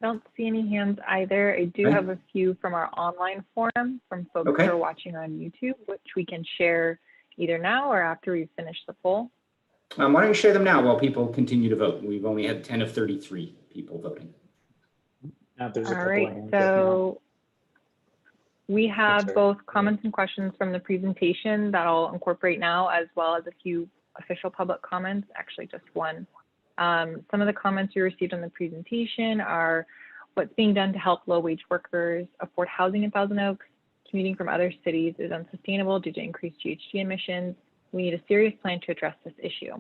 I don't see any hands either. I do have a few from our online forum from folks who are watching on YouTube, which we can share either now or after we've finished the poll. Why don't you share them now while people continue to vote? We've only had 10 of 33 people voting. All right, so we have both comments and questions from the presentation that I'll incorporate now, as well as a few official public comments, actually just one. Some of the comments we received on the presentation are what's being done to help low-wage workers afford housing in Thousand Oaks. Commuting from other cities is unsustainable due to increased GHG emissions. We need a serious plan to address this issue.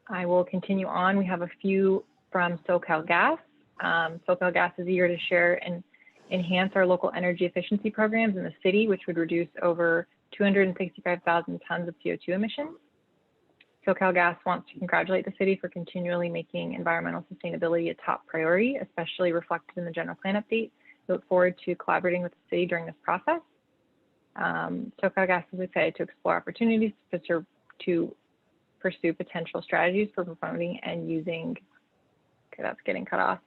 I will continue on. We have a few from SoCal Gas. SoCal Gas is eager to share and enhance our local energy efficiency programs in the city, which would reduce over 265,000 tons of CO2 emissions. SoCal Gas wants to congratulate the city for continually making environmental sustainability a top priority, especially reflected in the general plan update. We look forward to collaborating with the city during this process. SoCal Gas is excited to explore opportunities to pursue potential strategies for promoting and using, okay, that's getting cut off.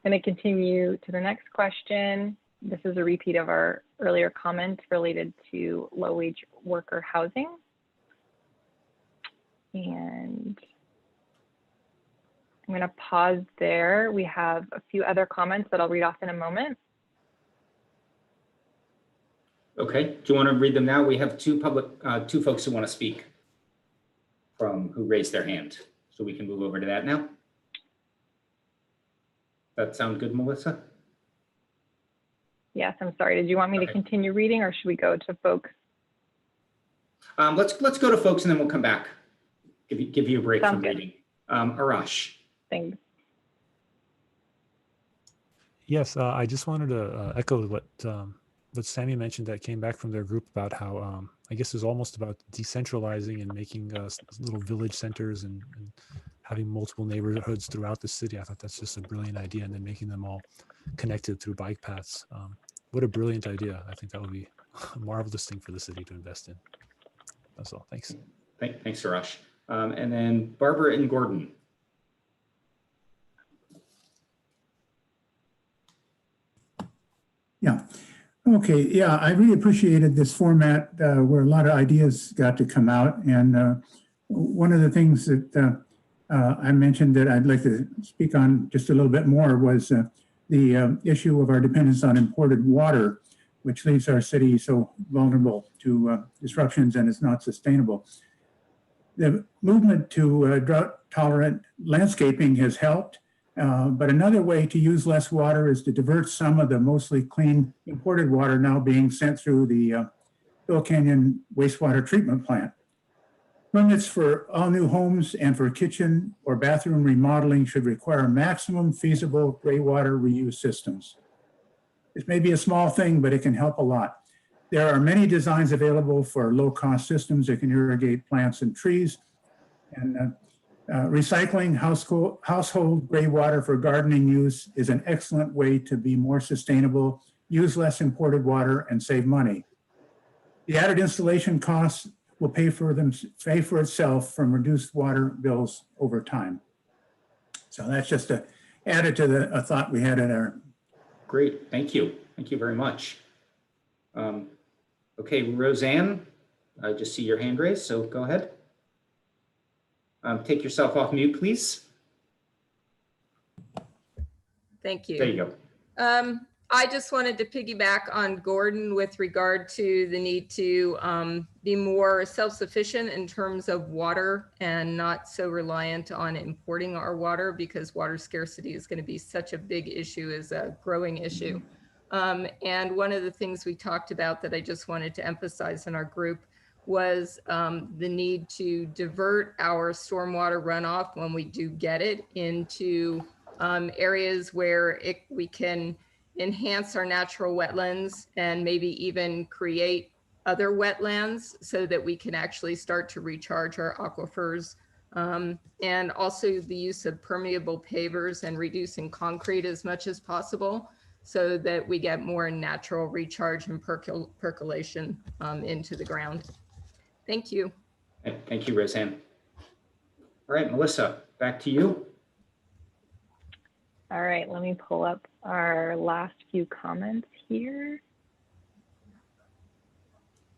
I'm going to continue to the next question. This is a repeat of our earlier comment related to low-wage worker housing. And I'm going to pause there. We have a few other comments that I'll read off in a moment. Okay, do you want to read them now? We have two folks who want to speak who raised their hand. So we can move over to that now. That sound good, Melissa? Yes, I'm sorry. Did you want me to continue reading, or should we go to folks? Let's go to folks and then we'll come back. Give you a break Sounds from good. reading. Arash. Thanks. Yes, I just wanted to echo what Sammy mentioned that came back from their group about how I guess it's almost about decentralizing and making little village centers and having multiple neighborhoods throughout the city. I thought that's just a brilliant idea, and then making them all connected through bike paths. What a brilliant idea. I think that would be a marvelous thing for the city to invest in. That's all. Thanks. Thanks, Arash. And then Barbara and Gordon. Yeah. Okay. Yeah, I really appreciated this format where a lot of ideas got to come out. And one of the things that I mentioned that I'd like to speak on just a little bit more was the issue of our dependence on imported water, which leaves our city so vulnerable to disruptions and is not sustainable. The movement to drought-tolerant landscaping has helped. But another way to use less water is to divert some of the mostly clean imported water now being sent through the Hill Canyon wastewater treatment plant. Permits for all new homes and for kitchen or bathroom remodeling should require maximum feasible gray water reuse systems. This may be a small thing, but it can help a lot. There are many designs available for low-cost systems that can irrigate plants and trees. And Recycling household gray water for gardening use is an excellent way to be more sustainable, use less imported water, and save money. The added installation costs will pay for itself from reduced water bills over time. So that's just added to a thought we had in our. Great, thank you. Thank you very much. Okay, Roseanne, I just see your hand raised, so go ahead. Take yourself off mute, please. Thank you. There you go. I just wanted to piggyback on Gordon with regard to the need to be more self-sufficient in terms of water and not so reliant on importing our water, because water scarcity is going to be such a big issue, is a growing issue. And one of the things we talked about that I just wanted to emphasize in our group was the need to divert our stormwater runoff when we do get it into areas where we can enhance our natural wetlands and maybe even create other wetlands so that we can actually start to recharge our aquifers. And also the use of permeable pavers and reducing concrete as much as possible so that we get more natural recharge and percolation into the ground. Thank you. Thank you, Roseanne. All right, Melissa, back to you. All right, let me pull up our last few comments here.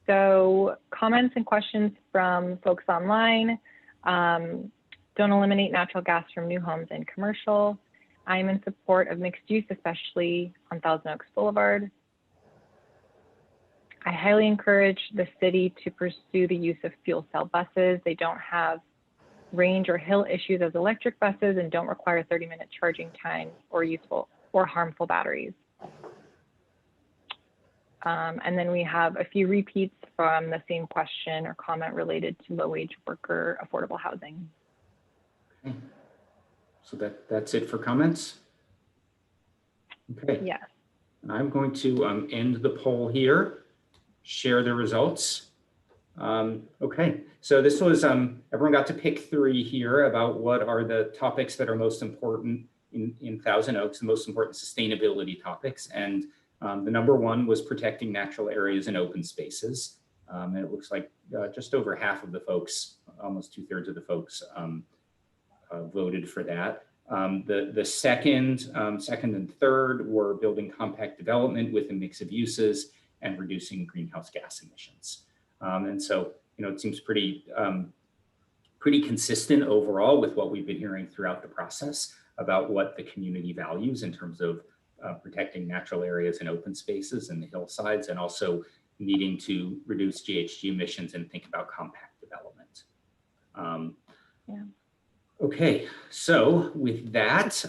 So comments and questions from folks online. Don't eliminate natural gas from new homes and commercial. I'm in support of mixed use, especially on Thousand Oaks Boulevard. I highly encourage the city to pursue the use of fuel cell buses. They don't have range or hill issues as electric buses and don't require 30-minute charging time or useful or harmful batteries. And then we have a few repeats from the same question or comment related to low-wage worker affordable housing. Okay. So that's it for comments? Okay. Yes. I'm going to end the poll here, share the results. Okay, so this was, everyone got to pick 3 here about what are the topics that are most important in Thousand Oaks, the most important sustainability topics. And the number 1 was protecting natural areas and open spaces. And it looks like just over half of the folks, almost 2/3 of the folks voted for that. The second and third were building compact development with a mix of uses and reducing greenhouse gas emissions. And so, it seems pretty consistent overall with what we've been hearing throughout the process about what the community values in terms of protecting natural areas and open spaces and the hillsides, and also needing to reduce GHG emissions and think about compact development. Yeah. Okay, so with that,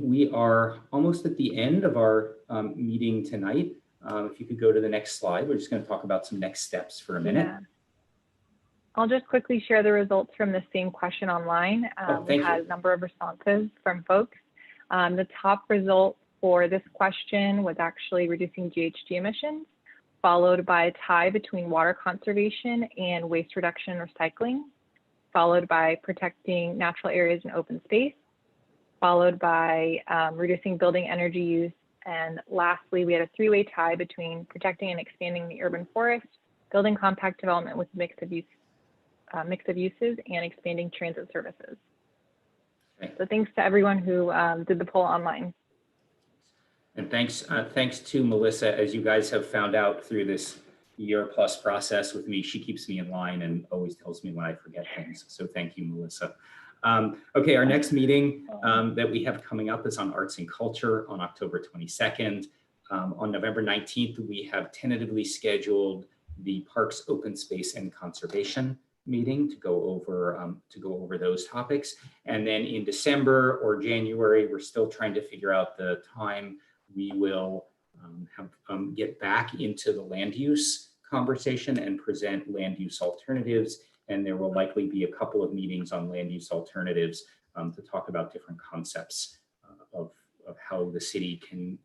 we are almost at the end of our meeting tonight. If you could go to the next slide, we're just going to talk about some next steps for a minute. Yeah. I'll just quickly share the results from the same question online. We had a number of responses from folks. The top result for this question was actually reducing GHG emissions, followed by a tie between water conservation and waste reduction and recycling, followed by protecting natural areas and open space, followed by reducing building energy use, and lastly, we had a 3-way tie between protecting and expanding the urban forest, building compact development with mix of uses, and expanding transit services. Okay. So thanks to everyone who did the poll online. And thanks to Melissa, as you guys have found out through this year-plus process with me. She keeps me in line and always tells me when I forget things. So thank you, Melissa. Okay, our next meeting that we have coming up is on arts and culture on October 22nd. On November 19th, we have tentatively scheduled the Parks, Open Space, and Conservation meeting to go over those topics. And then in December or January, we're still trying to figure out the time we will get back into the land use conversation and present land use alternatives. And there will likely be a couple of meetings on land use alternatives to talk about different concepts of how the city can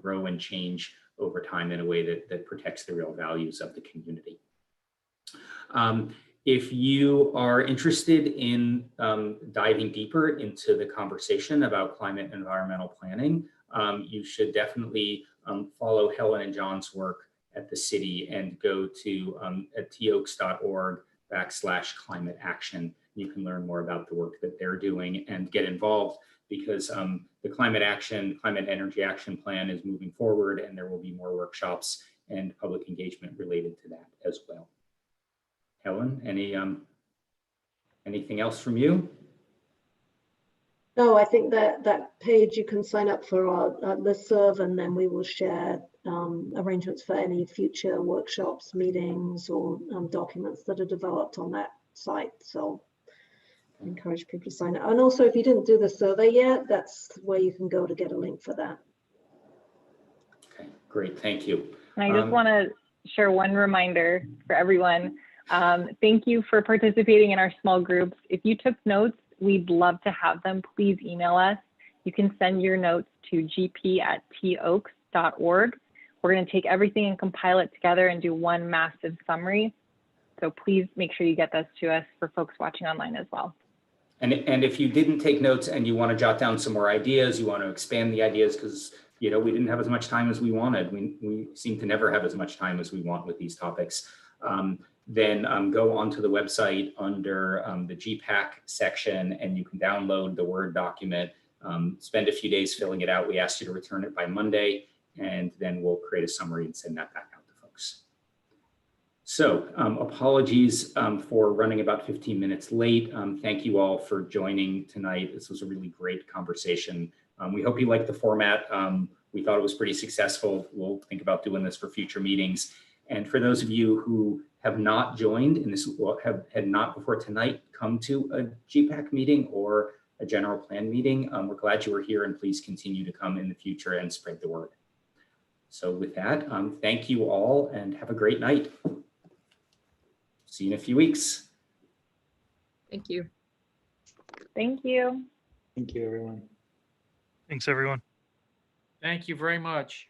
grow and change over time in a way that protects the real values of the community. If you are interested in diving deeper into the conversation about climate and environmental planning, you should definitely follow Helen and John's work at the city and go to toaks.org/climate action. You can learn more about the work that they're doing and get involved, because the climate energy action plan is moving forward, and there will be more workshops and public engagement related to that as well. Helen, anything else from you? No, I think that page you can sign up for our listserv, and then we will share arrangements for any future workshops, meetings, or documents that are developed on that site. So I encourage people to sign up. And also, if you didn't do the survey yet, that's where you can go to get a link for that. Okay, great, thank you. And I just want to share one reminder for everyone. Thank you for participating in our small groups. If you took notes, we'd love to have them. Please email us. You can send your notes to gp@toaks.org. We're going to take everything and compile it together and do one massive summary. So please make sure you get this to us for folks watching online as well. And if you didn't take notes and you want to jot down some more ideas, you want to expand the ideas, because we didn't have as much time as we wanted. We seem to never have as much time as we want with these topics. Then go onto the website under the GPAC section, and you can download the Word document, spend a few days filling it out. We ask you to return it by Monday, and then we'll create a summary and send that back out to folks. So apologies for running about 15 minutes late. Thank you all for joining tonight. This was a really great conversation. We hope you liked the format. We thought it was pretty successful. We'll think about doing this for future meetings. And for those of you who have not joined, and had not before tonight come to a GPAC meeting or a general plan meeting, we're glad you were here, and please continue to come in the future and spread the word. So with that, thank you all and have a great night. See you in a few weeks. Thank you. Thank you. Thank you, everyone. Thanks, everyone. Thank you very much.